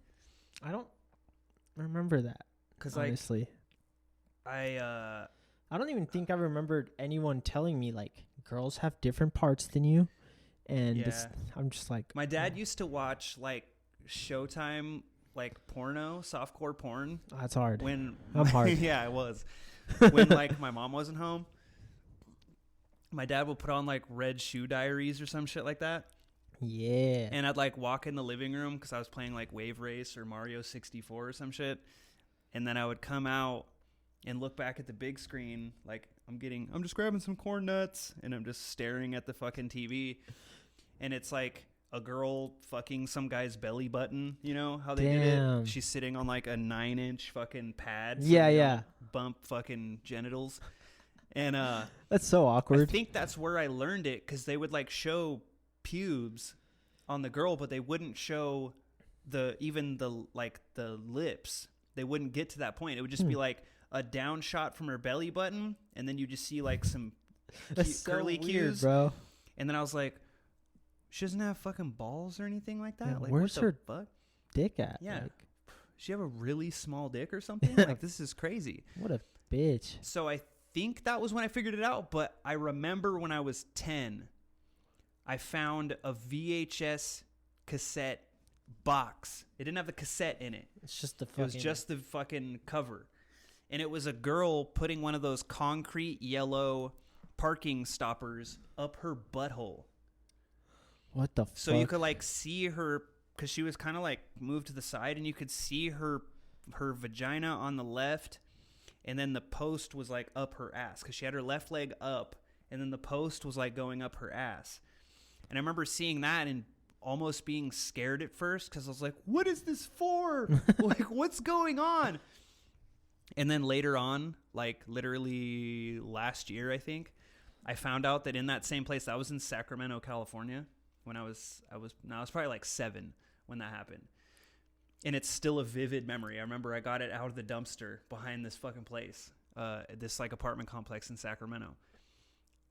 I don't remember that. Because honestly, I don't even think I remembered anyone telling me like girls have different parts than you, and I'm just like, my dad used to watch like Showtime, like porno, softcore porn. Oh, that's hard. When I'm hard. Yeah, it was. When like my mom wasn't home, my dad would put on like Red Shoe Diaries or some shit like that. Yeah. And I'd like walk in the living room because I was playing like Wave Race or Mario 64 or some shit. And then I would come out and look back at the big screen like I'm just grabbing some corn nuts and I'm just staring at the fucking TV. And it's like a girl fucking some guy's belly button. You know how they did it? She's sitting on like a 9-inch fucking pad. So yeah. Bump fucking genitals. And that's so awkward. I think that's where I learned it, because they would like show pubes on the girl, but they wouldn't show the lips. They wouldn't get to that point. It would just be like a down shot from her belly button, and then you just see like some curly cues, bro. And then I was like, she doesn't have fucking balls or anything like that. Yeah, like, where's what the her fuck? Dick at? Yeah, like, she have a really small dick or something? Like, this is crazy. What a bitch. So I think that was when I figured it out, but I remember when I was 10, I found a VHS cassette box. It didn't have the cassette in it. It's just the fucking... It was just the fucking cover. And it was a girl putting one of those concrete yellow parking stoppers up her butthole. What the fuck? So you could like see her, because she was kind of like moved to the side, and you could see her vagina on the left, and then the post was like up her ass, because she had her left leg up, and then the post was like going up her ass. And I remember seeing that and almost being scared at first, because I was like, what is this for? Like, what's going on? And then later on, like literally last year, I think, I found out that in that same place, that was in Sacramento, California, when I was probably like 7 when that happened. And it's still a vivid memory. I remember I got it out of the dumpster behind this fucking place, this like apartment complex in Sacramento.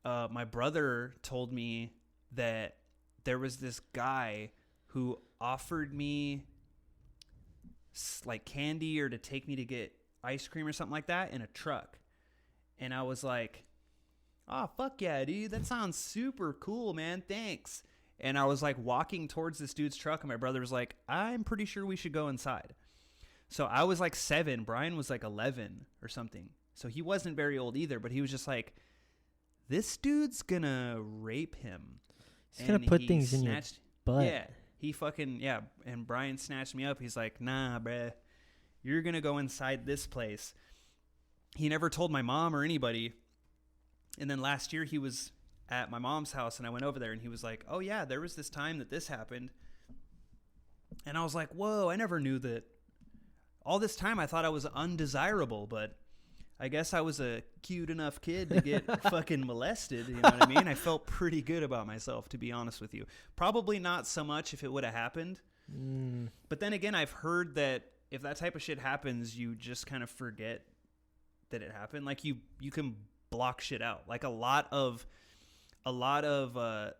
My brother told me that there was this guy who offered me like candy or to take me to get ice cream or something like that in a truck. And I was like, oh, fuck yeah, dude. That sounds super cool, man. Thanks. And I was like walking towards this dude's truck, and my brother was like, I'm pretty sure we should go inside. So I was like 7. Brian was like 11 or something. So he wasn't very old either, but he was just like, this dude's gonna rape him. He's gonna put things in your butt. Yeah. He fucking, yeah. And Brian snatched me up. He's like, nah, bruh. You're gonna go inside this place. He never told my mom or anybody. And then last year he was at my mom's house, and I went over there, and he was like, oh yeah, there was this time that this happened. And I was like, whoa, I never knew that. All this time I thought I was undesirable, but I guess I was a cute enough kid to get fucking molested. You know what I mean? I felt pretty good about myself, to be honest with you. Probably not so much if it would have happened. But then again, I've heard that if that type of shit happens, you just kind of forget that it happened. Like you can block shit out. Like a lot of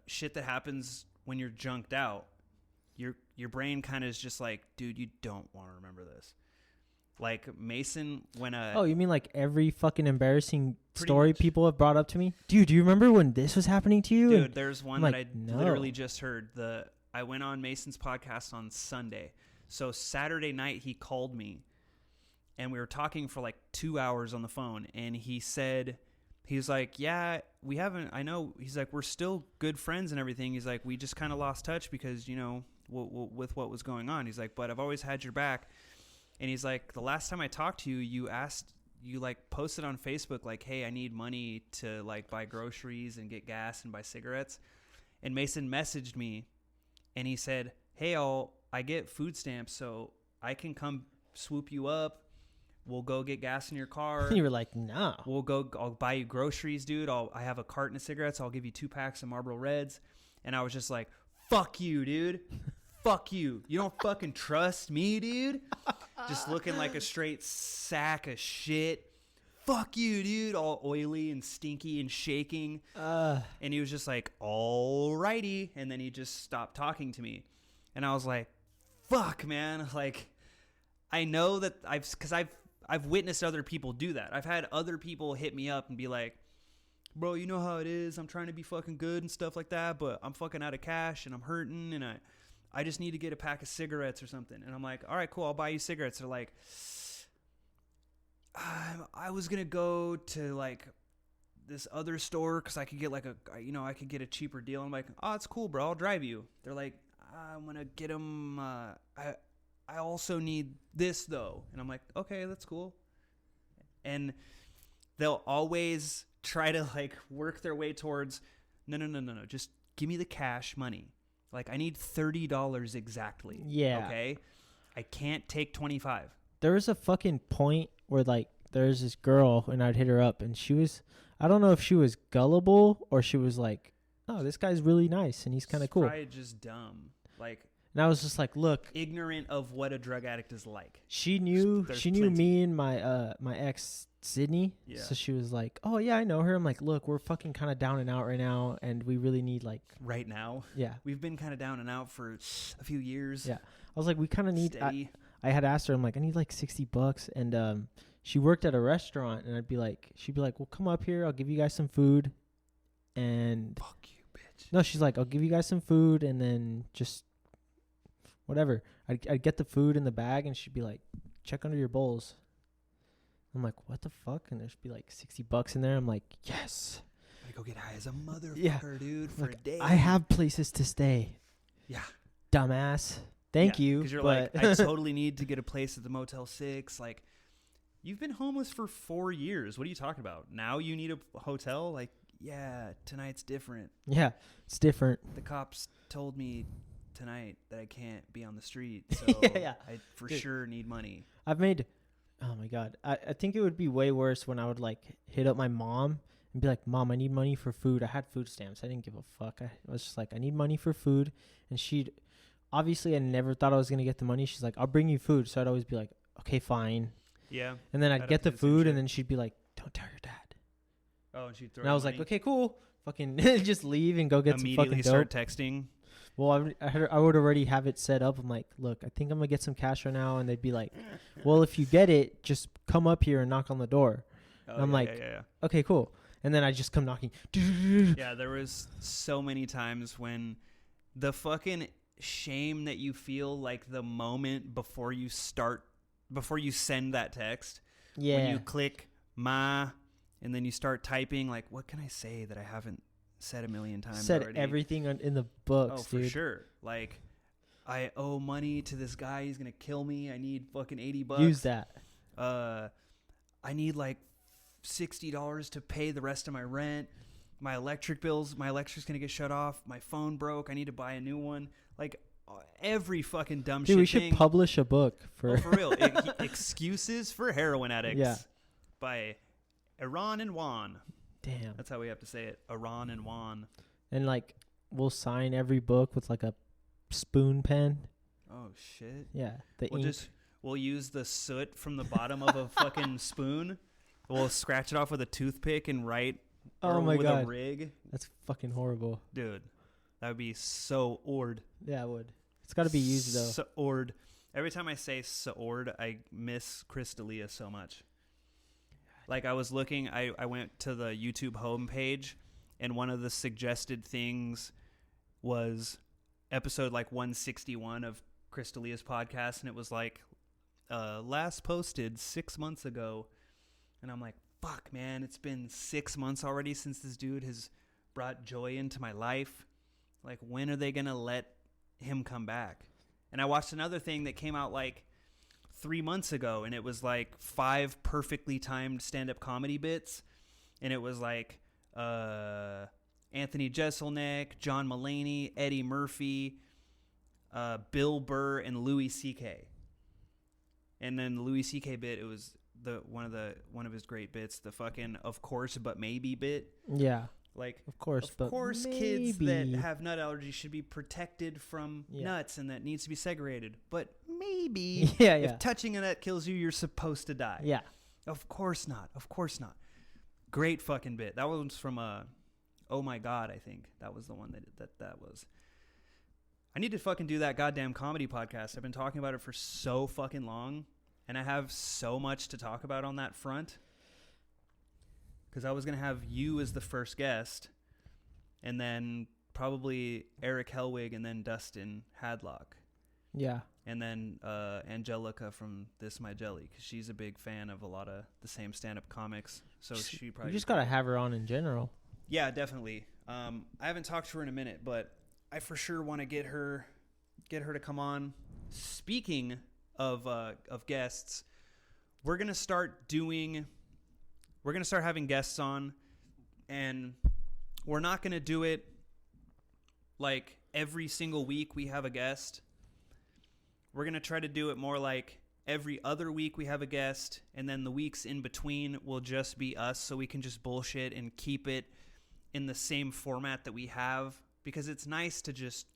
shit that happens when you're junked out, your brain kind of is just like, dude, you don't want to remember this. Like Mason, when oh, you mean like every fucking embarrassing story people have brought up to me? Dude, do you remember when this was happening to you? Dude, there's one that I literally just heard. I went on Mason's podcast on Sunday. So Saturday night he called me, and we were talking for like 2 hours on the phone, and he was like, yeah, we haven't, I know, he's like, we're still good friends and everything. He's like, we just kind of lost touch because, you know, with what was going on. He's like, but I've always had your back. And he's like, the last time I talked to you, you like posted on Facebook, like, hey, I need money to like buy groceries and get gas and buy cigarettes. And Mason messaged me, and he said, hey, I get food stamps, so I can come swoop you up. We'll go get gas in your car. And you were like, no. I'll buy you groceries, dude. I have a carton of cigarettes. I'll give you 2 packs of Marlboro Reds. And I was just like, fuck you, dude. Fuck you. You don't fucking trust me, dude. Just looking like a straight sack of shit. Fuck you, dude. All oily and stinky and shaking. And he was just like, alrighty. And then he just stopped talking to me. And I was like, fuck, man. Like, I know that I've witnessed other people do that. I've had other people hit me up and be like, bro, you know how it is. I'm trying to be fucking good and stuff like that, but I'm fucking out of cash and I'm hurting and I just need to get a pack of cigarettes or something. And I'm like, all right, cool. I'll buy you cigarettes. They're like, I was going to go to like this other store because I could get like I could get a cheaper deal. I'm like, oh, it's cool, bro. I'll drive you. They're like, I'm going to get them. I also need this though. And I'm like, okay, that's cool. And they'll always try to like work their way towards, no. Just give me the cash money. Like, I need $30 exactly. Yeah. Okay? I can't take 25. There was a fucking point where, like, there's this girl, and I'd hit her up, and she was, I don't know if she was gullible or she was like, oh, this guy's really nice, and he's kind of cool. Probably just dumb. Like, and I was just like, look. Ignorant of what a drug addict is like. She knew me and my ex, Sydney. Yeah. So she was like, oh, yeah, I know her. I'm like, look, we're fucking kind of down and out right now, and we really need, like. Right now? Yeah. We've been kind of down and out for a few years. Yeah. I was like, we kind of need. Steady. I had asked her, I'm like, I need like $60, and she worked at a restaurant, and she'd be like, well, come up here, I'll give you guys some food, and fuck you, bitch. No, she's like, I'll give you guys some food, and then just whatever. I'd get the food in the bag, and she'd be like, check under your bowls. I'm like, what the fuck? And there'd be like $60 in there. I'm like, yes. I go get high as a motherfucker, dude, for a day. I have places to stay. Yeah. Dumbass. Thank you. Because you're like, I totally need to get a place at the Motel 6. Like, you've been homeless for 4 years. What are you talking about? Now you need a hotel? Like, yeah, tonight's different. Yeah, it's different. The cops told me tonight that I can't be on the street. So yeah. I for sure need money. Oh my God. I think it would be way worse when I would like hit up my mom and be like, Mom, I need money for food. I had food stamps. I didn't give a fuck. I was just like, I need money for food. And obviously I never thought I was going to get the money. She's like, I'll bring you food. So I'd always be like, okay, fine. Yeah. And then I'd get the food, and then she'd be like, don't tell your dad. Oh, and she'd throw. And I was money. like, okay, cool. Fucking just leave and go get some fucking dope. Start texting. Well, I would already have it set up. I'm like, look, I think I'm going to get some cash right now. And they'd be like, well, if you get it, just come up here and knock on the door. Oh, and I'm like, okay, cool. And then I just come knocking. Yeah, there was so many times when the fucking shame that you feel like the moment before you send that text. Yeah. When you click ma and then you start typing, like, what can I say that I haven't said a million times already? Everything in the books, dude. For sure. Like, I owe money to this guy. He's going to kill me. I need fucking $80. Use that. I need like $60 to pay the rest of my rent. My electric's going to get shut off. My phone broke. I need to buy a new one. Like, every fucking dumb shit. Dude, we should publish a book for real. Excuses for Heroin Addicts. Yeah. By Iran and Juan. Damn. That's how we have to say it. Iran and Juan. And like, we'll sign every book with like a spoon pen. Oh shit. Yeah. We'll use the soot from the bottom of a fucking spoon. We'll scratch it off with a toothpick and write. Oh my God. With a rig. That's fucking horrible. Dude. That would be so ord. Yeah, it would. It's got to be used though. So ord. Every time I say so-ord, I miss Chris D'Elia so much. Like, I was looking, I went to the YouTube homepage, and one of the suggested things was episode like 161 of Chris D'Elia's podcast, and it was like, last posted 6 months ago. And I'm like, fuck, man, it's been 6 months already since this dude has brought joy into my life. Like, when are they going to let him come back? And I watched another thing that came out like 3 months ago, and it was like 5 perfectly timed stand-up comedy bits, and it was like Anthony Jeselnik, John Mulaney, Eddie Murphy, Bill Burr, and Louis C.K. And then the Louis C.K. bit, it was one of his great bits, the fucking of course but maybe bit. Yeah. Like, of course, kids that have nut allergies should be protected from nuts, and that needs to be segregated. But maybe if touching a nut kills you, you're supposed to die. Yeah. Of course not. Of course not. Great fucking bit. That was from Oh My God, I think. That was the one that was. I need to fucking do that goddamn comedy podcast. I've been talking about it for so fucking long, and I have so much to talk about on that front. Because I was going to have you as the first guest, and then probably Eric Helwig, and then Dustin Hadlock. Yeah. And then Angelica from This My Jelly, because she's a big fan of a lot of the same stand-up comics. So she probably... You just got to have her on in general. Yeah, definitely. I haven't talked to her in a minute, but I for sure want to get her to come on. Speaking of guests, we're going to start having guests on, and we're not going to do it like every single week we have a guest. We're going to try to do it more like every other week we have a guest, and then the weeks in between will just be us, so we can just bullshit and keep it in the same format that we have, because it's nice to just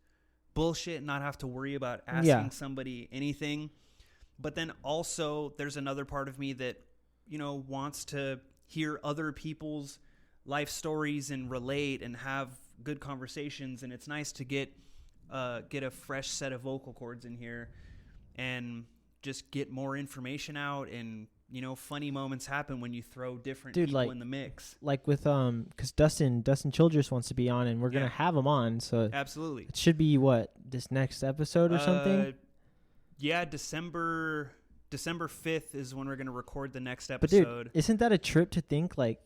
bullshit and not have to worry about asking somebody anything. But then also there's another part of me that, you know, wants to hear other people's life stories and relate and have good conversations, and it's nice to get a fresh set of vocal cords in here and just get more information out. And, you know, funny moments happen when you throw different people in the mix. Like with because Dustin Childress wants to be on, and we're gonna have him on. So absolutely, it should be this next episode or something. Yeah, December 5th is when we're gonna record the next episode. But dude, isn't that a trip to think, like,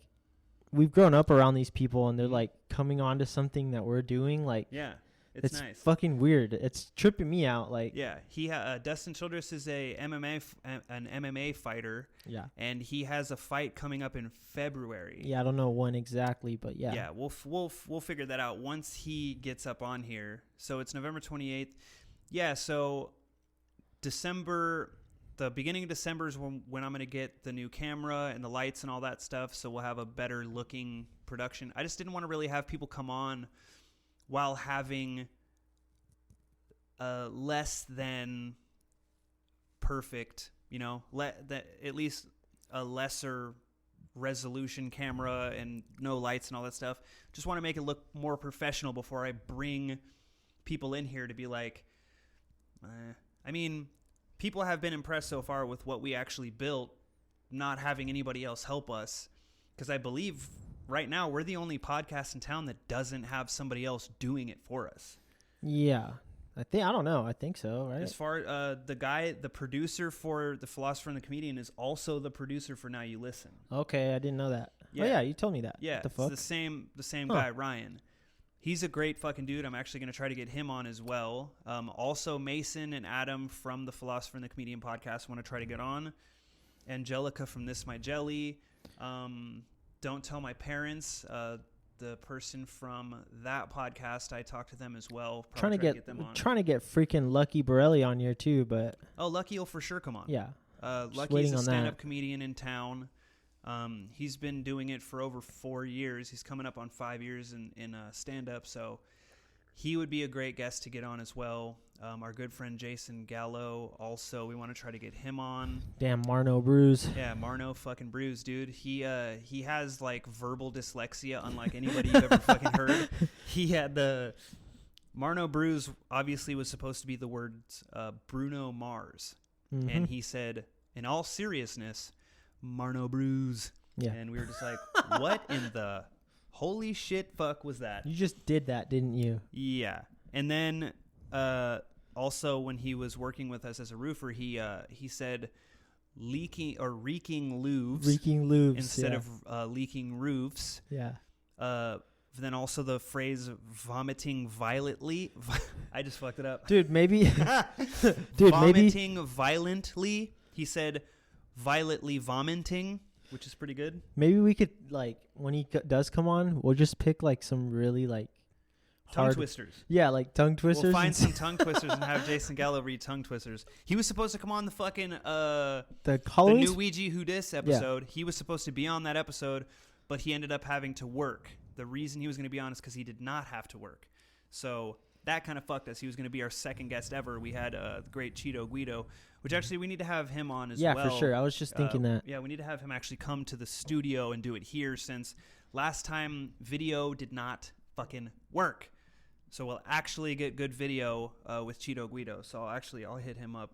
we've grown up around these people and they're like coming on to something that we're doing? Like, yeah. It's nice. Fucking weird. It's tripping me out. Like, yeah, Dustin Childress is an MMA fighter. Yeah, and he has a fight coming up in February. Yeah, I don't know when exactly, but yeah. Yeah, we'll figure that out once he gets up on here. So it's November 28th. Yeah, so the beginning of December is when I'm gonna get the new camera and the lights and all that stuff. So we'll have a better looking production. I just didn't want to really have people come on while having less than perfect, you know, at least a lesser resolution camera and no lights and all that stuff. Just want to make it look more professional before I bring people in here to be like, I mean, people have been impressed so far with what we actually built, not having anybody else help us, because I believe right now we're the only podcast in town that doesn't have somebody else doing it for us. Yeah. I don't know. I think so, right? As far the producer for The Philosopher and the Comedian is also the producer for Now You Listen. Okay, I didn't know that. Yeah. Oh yeah, you told me that. Yeah, what the fuck? It's the same guy, Ryan. He's a great fucking dude. I'm actually going to try to get him on as well. Also, Mason and Adam from The Philosopher and the Comedian podcast want to try to get on. Angelica from This My Jelly. Don't Tell My Parents. The person from that podcast, I talked to them as well. Trying to get them on. Trying to get freaking Lucky Borelli on here too, but Lucky will for sure come on. Yeah. Lucky's a stand-up comedian in town. He's been doing it for over 4 years. He's coming up on 5 years in stand-up, so he would be a great guest to get on as well. Our good friend Jason Gallo, also, we want to try to get him on. Damn, Marno Bruise. Yeah, Marno fucking Bruise, dude. He has like verbal dyslexia, unlike anybody you've ever fucking heard. He had Marno Bruise obviously was supposed to be the words Bruno Mars, and he said, in all seriousness, Marno Bruise. Yeah, and we were just like, what in the holy shit fuck was that? You just did that, didn't you? Yeah, and then. Also, when he was working with us as a roofer, he said reeking lubes instead of leaking roofs. Yeah. Then also the phrase vomiting violently. I just fucked it up. Dude, maybe. Vomiting violently. He said violently vomiting, which is pretty good. Maybe we could, like, when he does come on, we'll just pick like some really like tongue twisters. Yeah, like tongue twisters. We'll find some tongue twisters and have Jason Gallo read tongue twisters. He was supposed to come on the fucking the new Ouija Who Dis episode. Yeah. He was supposed to be on that episode, but he ended up having to work. The reason he was going to be on is because he did not have to work. So that kind of fucked us. He was going to be our second guest ever. We had the great Cheeto Guido, which actually we need to have him on as well. Yeah, for sure. I was just thinking that. Yeah, we need to have him actually come to the studio and do it here, since last time video did not fucking work. So we'll actually get good video with Cheeto Guido. So I'll hit him up.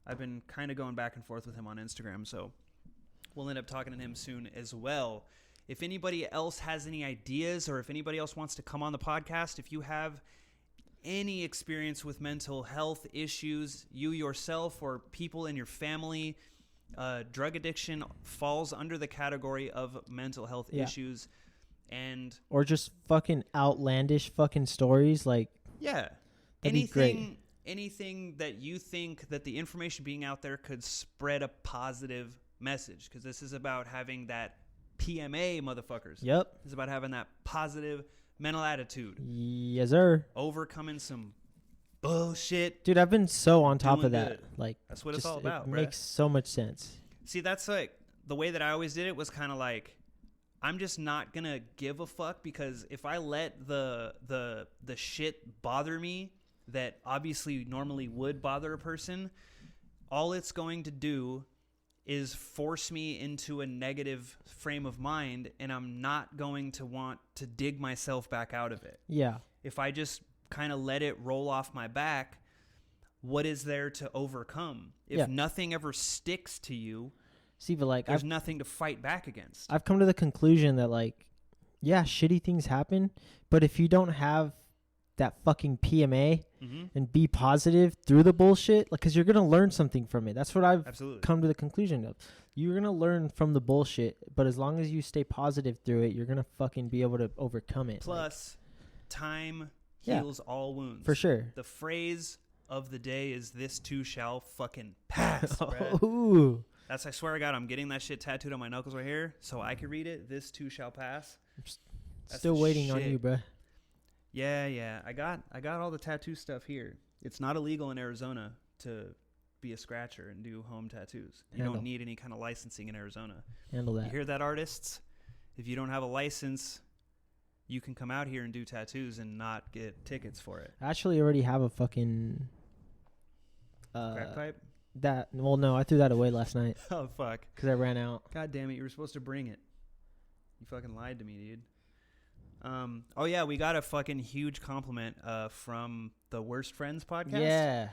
I've been kind of going back and forth with him on Instagram, so we'll end up talking to him soon as well. If anybody else has any ideas, or if anybody else wants to come on the podcast, if you have any experience with mental health issues, you yourself or people in your family, drug addiction falls under the category of mental health issues. Or just fucking outlandish fucking stories, like, yeah, anything that you think that the information being out there could spread a positive message, because this is about having that PMA, motherfuckers. Yep, it's about having that positive mental attitude. Yes, sir. Overcoming some bullshit. Dude, I've been so on top of that. Good. Like, that's what it's all about, It bruh. makes so much sense. See, that's like the way that I always did it was kind of like, I'm just not gonna give a fuck, because if I let the shit bother me that obviously normally would bother a person, all it's going to do is force me into a negative frame of mind, and I'm not going to want to dig myself back out of it. Yeah. If I just kind of let it roll off my back, what is there to overcome? If nothing ever sticks to you, see, but like, there's nothing to fight back against. I've come to the conclusion that, like, yeah, shitty things happen, but if you don't have that fucking PMA and be positive through the bullshit, like, because you're gonna learn something from it. That's what I've come to the conclusion of. You're gonna learn from the bullshit, but as long as you stay positive through it, you're gonna fucking be able to overcome it. Plus, time heals all wounds. For sure. The phrase of the day is, "This too shall fucking pass." Ooh. That's, I swear to God, I'm getting that shit tattooed on my knuckles right here so I can read it. "This too shall pass." Still waiting on you, bruh. Yeah. I got all the tattoo stuff here. It's not illegal in Arizona to be a scratcher and do home tattoos. You don't need any kind of licensing in Arizona. Handle that. You hear that, artists? If you don't have a license, you can come out here and do tattoos and not get tickets for it. I actually already have a fucking crack pipe? No, I threw that away last night. Oh, fuck. Because I ran out. God damn it, you were supposed to bring it. You fucking lied to me, dude. Oh, yeah, we got a fucking huge compliment from the Worst Friends podcast. Yeah.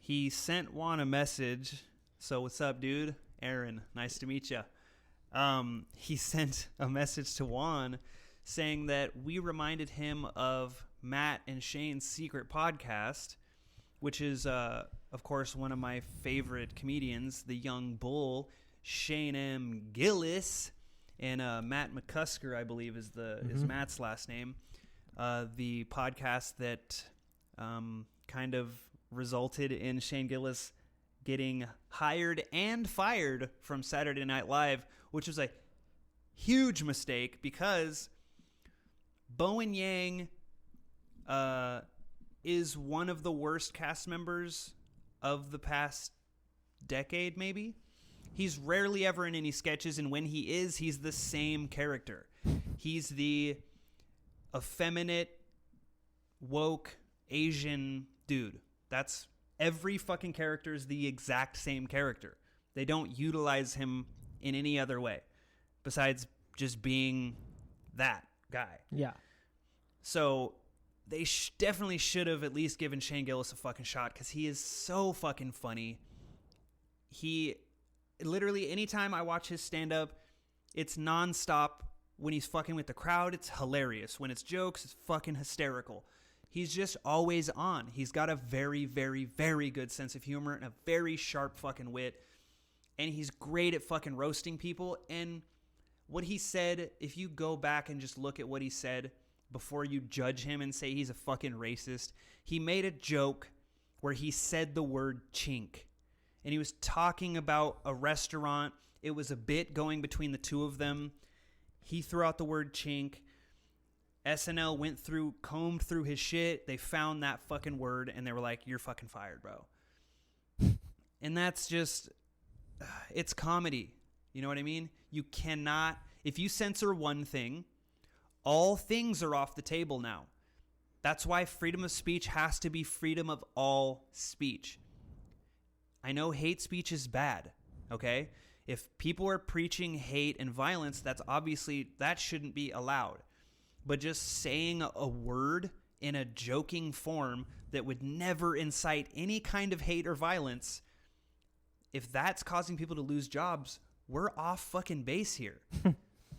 He sent Juan a message. So, what's up, dude? Aaron, nice to meet you. He sent a message to Juan saying that we reminded him of Matt and Shane's secret podcast, which is, of course, one of my favorite comedians, the young bull, Shane M. Gillis, and Matt McCusker, I believe, is Matt's last name. The podcast that kind of resulted in Shane Gillis getting hired and fired from Saturday Night Live, which was a huge mistake because Bowen Yang is one of the worst cast members of the past decade, maybe. He's rarely ever in any sketches, and when he is, he's the same character. He's the effeminate, woke, Asian dude. That's every fucking character is the exact same character. They don't utilize him in any other way besides just being that guy. Yeah. So they definitely should have at least given Shane Gillis a fucking shot because he is so fucking funny. He literally, anytime I watch his stand-up, it's nonstop. When he's fucking with the crowd, it's hilarious. When it's jokes, it's fucking hysterical. He's just always on. He's got a very, very, very good sense of humor and a very sharp fucking wit. And he's great at fucking roasting people. And what he said, if you go back and just look at what he said before you judge him and say he's a fucking racist, he made a joke where he said the word chink. And he was talking about a restaurant. It was a bit going between the two of them. He threw out the word chink. SNL combed through his shit. They found that fucking word, and they were like, "You're fucking fired, bro." And that's just, it's comedy. You know what I mean? You cannot, if you censor one thing, all things are off the table now. That's why freedom of speech has to be freedom of all speech. I know hate speech is bad, okay? If people are preaching hate and violence, that shouldn't be allowed. But just saying a word in a joking form that would never incite any kind of hate or violence, if that's causing people to lose jobs, we're off fucking base here.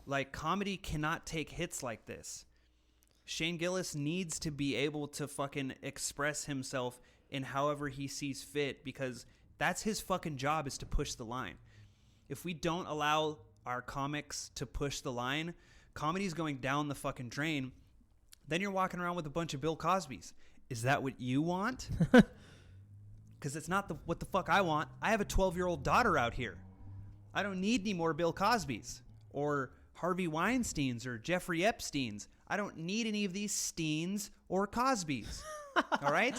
Like, comedy cannot take hits like this. Shane Gillis needs to be able to fucking express himself in however he sees fit, because that's his fucking job, is to push the line. If we don't allow our comics to push the line, comedy's going down the fucking drain. Then you're walking around with a bunch of Bill Cosbys. Is that what you want? Because it's not what the fuck I want. I have a 12-year-old daughter out here. I don't need any more Bill Cosbys or Harvey Weinsteins or Jeffrey Epsteins. I don't need any of these Steens or Cosbys. All right?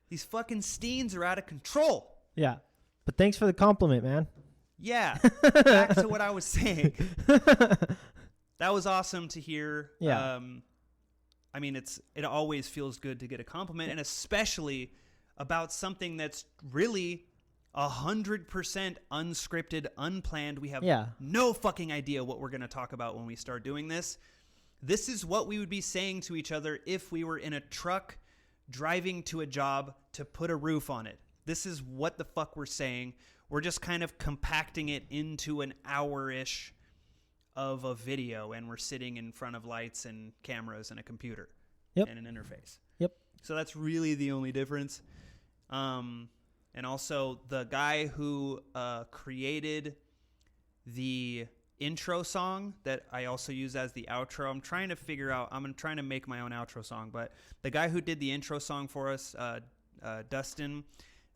These fucking Steens are out of control. Yeah. But thanks for the compliment, man. Yeah. Back to what I was saying. That was awesome to hear. Yeah. I mean, it always feels good to get a compliment, and especially about something that's really 100% unscripted, unplanned. We have no fucking idea what we're going to talk about when we start doing this. This is what we would be saying to each other if we were in a truck driving to a job to put a roof on it. This is what the fuck we're saying. We're just kind of compacting it into an hour-ish of a video, and we're sitting in front of lights and cameras and a computer and an interface. Yep. So that's really the only difference. And also the guy who created the intro song that I also use as the outro. I'm trying to make my own outro song, but the guy who did the intro song for us, Dustin,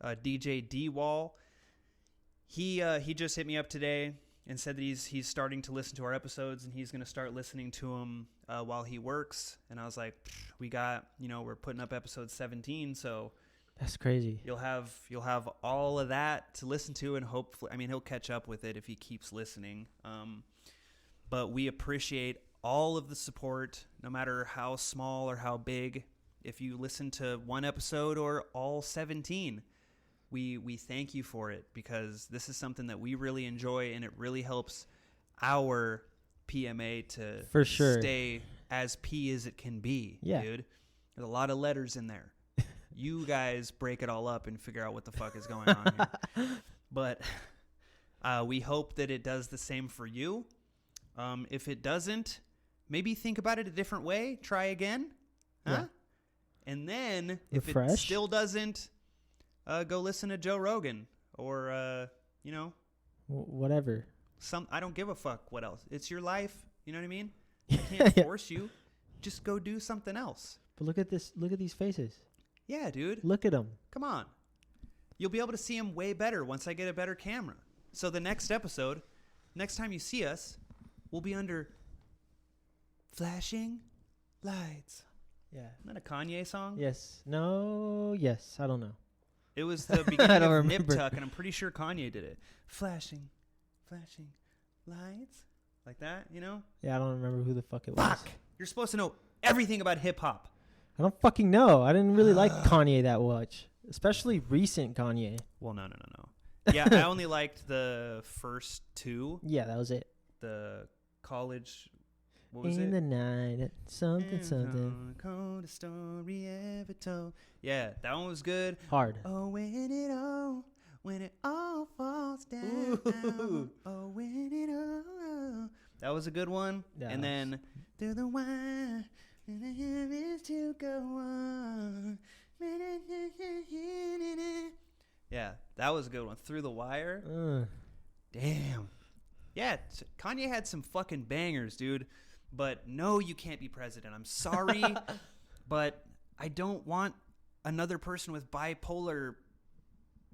DJ D-Wall, he just hit me up today and said that he's starting to listen to our episodes, and he's going to start listening to them while he works. And I was like, we're putting up episode 17, so that's crazy. You'll have all of that to listen to, and hopefully, I mean, he'll catch up with it if he keeps listening. But we appreciate all of the support, no matter how small or how big. If you listen to one episode or all 17, we thank you for it, because this is something that we really enjoy, and it really helps our PMA to stay as P as it can be, dude. There's a lot of letters in there. You guys break it all up and figure out what the fuck is going on here. But we hope that it does the same for you. If it doesn't, maybe think about it a different way. Try again. Huh? And then if it still doesn't, go listen to Joe Rogan or, whatever. I don't give a fuck what else. It's your life. You know what I mean? I can't force you. Just go do something else. But look at this. Look at these faces. Yeah, dude. Look at them. Come on. You'll be able to see them way better once I get a better camera. So the next episode, next time you see us, we'll be under flashing lights. Yeah. Isn't that a Kanye song? Yes. No. Yes. I don't know. It was the beginning of Nip Tuck, and I'm pretty sure Kanye did it. Flashing lights. Like that, you know? Yeah, I don't remember who the fuck it was. Fuck! You're supposed to know everything about hip-hop. I don't fucking know. I didn't really like Kanye that much, especially recent Kanye. Well, no. Yeah, I only liked the first two. Yeah, that was it. The college, what was it? In the night, something. Coldest story ever told. Yeah, that one was good. Hard. Oh, when it all falls down. Ooh. Oh, when it all. That was a good one. Yeah, and then through the wire. And the heavens to go on. Yeah, that was a good one. Through the Wire. Damn. Yeah, Kanye had some fucking bangers, dude. But no, you can't be president. I'm sorry, but I don't want another person with bipolar,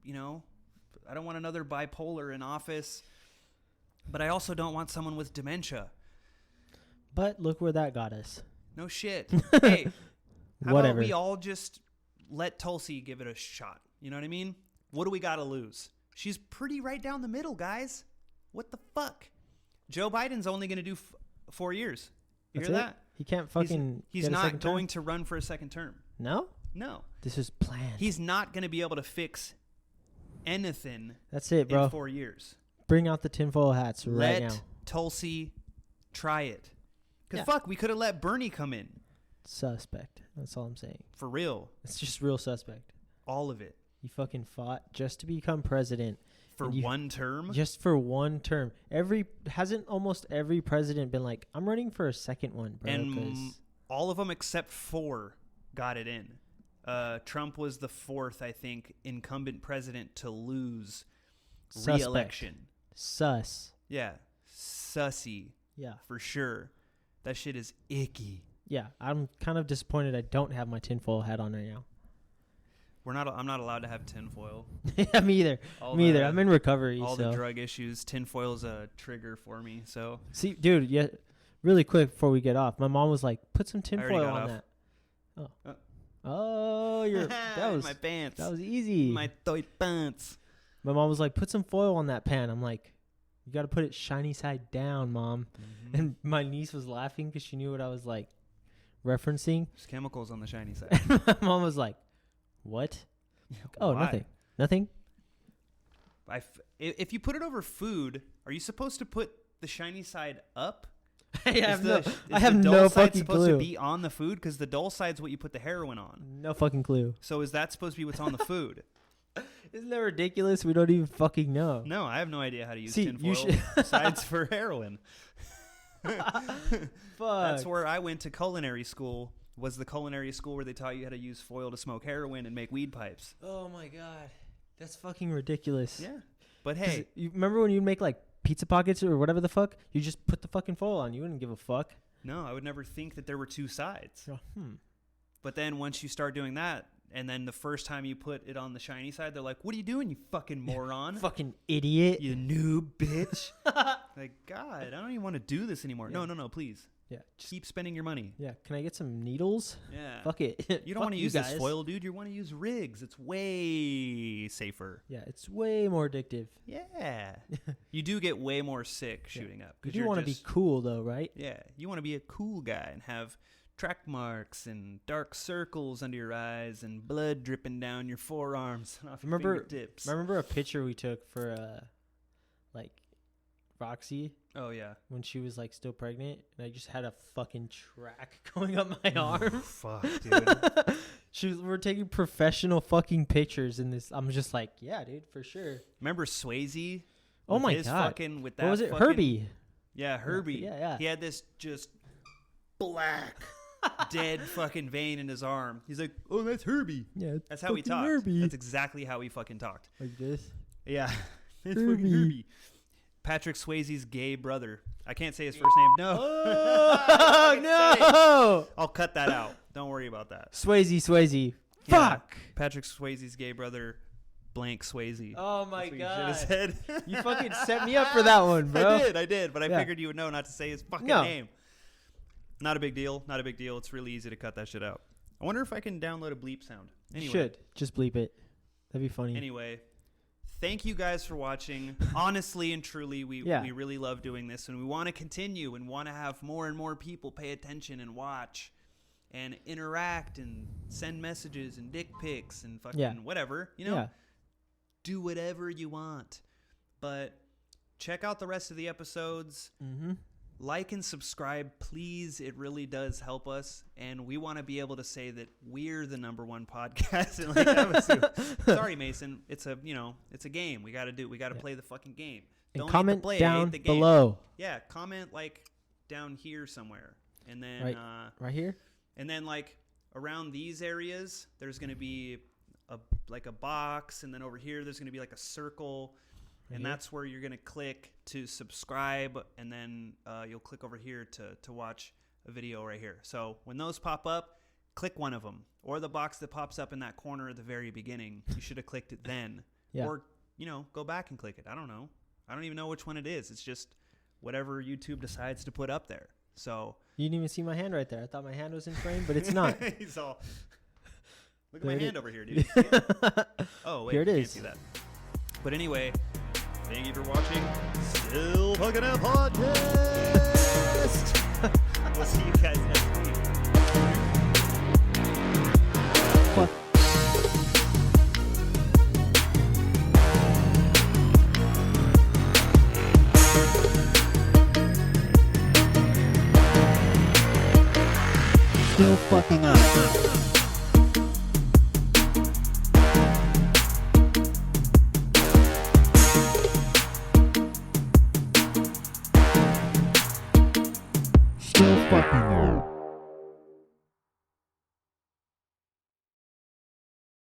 I don't want another bipolar in office. But I also don't want someone with dementia. But look where that got us. No shit. Hey, how Whatever. about we all just let Tulsi give it a shot? You know what I mean? What do we got to lose? She's pretty right down the middle, guys. What the fuck? Joe Biden's only going to do 4 years. You hear that? He can't fucking. He's not going to run for a second term. No? No. This is planned. He's not going to be able to fix anything. That's it, bro. In 4 years. Bring out the tinfoil hats right now. Let Tulsi try it. Because fuck, we could have let Bernie come in. Suspect. That's all I'm saying. For real. It's just real suspect. All of it. You fucking fought just to become president. For one term? Just for one term. Hasn't almost every president been like, I'm running for a second one, bro? And all of them except 4 got it in. Trump was the 4th, I think, incumbent president to lose re-election. Sus. Yeah. Sussy. Yeah. For sure. That shit is icky. Yeah, I'm kind of disappointed I don't have my tinfoil hat on right now. I'm not allowed to have tinfoil. Yeah, me either. Me either. I'm in recovery. All the drug issues. Tinfoil's a trigger for me. So see, dude, yeah, really quick before we get off, my mom was like, "Put some tinfoil on off. that." Oh, that was my pants. That was easy. My tight pants. My mom was like, "Put some foil on that pan." I'm like, "You got to put it shiny side down, Mom." Mm-hmm. And my niece was laughing because she knew what I was like referencing. There's chemicals on the shiny side. My mom was like, "What?" Oh, Why? Nothing. If you put it over food, are you supposed to put the shiny side up? I have no dull side fucking supposed clue. to be on the food? Because the dull side's what you put the heroin on. No fucking clue. So is that supposed to be what's on the food? Isn't that ridiculous? We don't even fucking know. No, I have no idea how to use See, tinfoil sides for heroin. Fuck. That's where I went to culinary school. Was the culinary school where they taught you how to use foil to smoke heroin and make weed pipes. Oh my god, that's fucking ridiculous. Yeah, but hey, you remember when you make like pizza pockets or whatever the fuck? You just put the fucking foil on. You wouldn't give a fuck. No, I would never think that there were two sides. So, But then once you start doing that, and then the first time you put it on the shiny side, they're like, "What are you doing, you fucking moron? Fucking idiot. You noob bitch." Like, God, I don't even want to do this anymore. Yeah. No, please. Yeah. Keep spending your money. Yeah. Can I get some needles? Yeah. Fuck it. You don't want to use this foil, dude. You want to use rigs. It's way safer. Yeah. It's way more addictive. Yeah. You do get way more sick shooting up. You do want to be cool, though, right? Yeah. You want to be a cool guy and have track marks and dark circles under your eyes and blood dripping down your forearms and off your fingertips. Remember a picture we took for, like, Roxy? Oh, yeah. When she was, like, still pregnant, and I just had a fucking track going up my arm. Fuck, dude. We're taking professional fucking pictures in this. I'm just like, yeah, dude, for sure. Remember Swayze? Oh, my God. With that what was it? Herbie. Yeah, Herbie. Yeah. He had this just black, dead fucking vein in his arm. He's like, "Oh, that's Herbie." Yeah, that's how he talked. Herbie. That's exactly how he fucking talked. Like this? Yeah. It's fucking Herbie. Patrick Swayze's gay brother. I can't say his first name. No. Oh, no. I'll cut that out. Don't worry about that. Swayze. Yeah, Fuck. Patrick Swayze's gay brother, blank Swayze. Oh, my God. You should have said. You fucking set me up for that one, bro. I did. But I figured you would know not to say his fucking name. Not a big deal. It's really easy to cut that shit out. I wonder if I can download a bleep sound. Anyway. You should. Just bleep it. That'd be funny. Anyway. Thank you guys for watching. Honestly and truly, we really love doing this, and we want to continue and want to have more and more people pay attention and watch and interact and send messages and dick pics and fucking whatever. You know, do whatever you want. But check out the rest of the episodes. Mm-hmm. Like and subscribe, please. It really does help us, and we want to be able to say that we're the #1 podcast in Lake Havasu. Sorry, Mason. It's a game. We got to play the fucking game. And Don't comment play, down the game. below. Yeah, comment like down here somewhere, and then right here. And then like around these areas, there's gonna be a box, and then over here there's gonna be like a circle. And that's where you're going to click to subscribe, and then you'll click over here to watch a video right here. So when those pop up, click one of them. Or the box that pops up in that corner at the very beginning. You should have clicked it then. Yeah. Or, go back and click it. I don't know. I don't even know which one it is. It's just whatever YouTube decides to put up there. So you didn't even see my hand right there. I thought my hand was in frame, but it's not. He's all... Look at my hand over here, dude. Oh, wait. Here it is. Can't see that. But anyway... Thank you for watching Still Fucking Up Podcast. We'll see you guys next week. Still fucking up.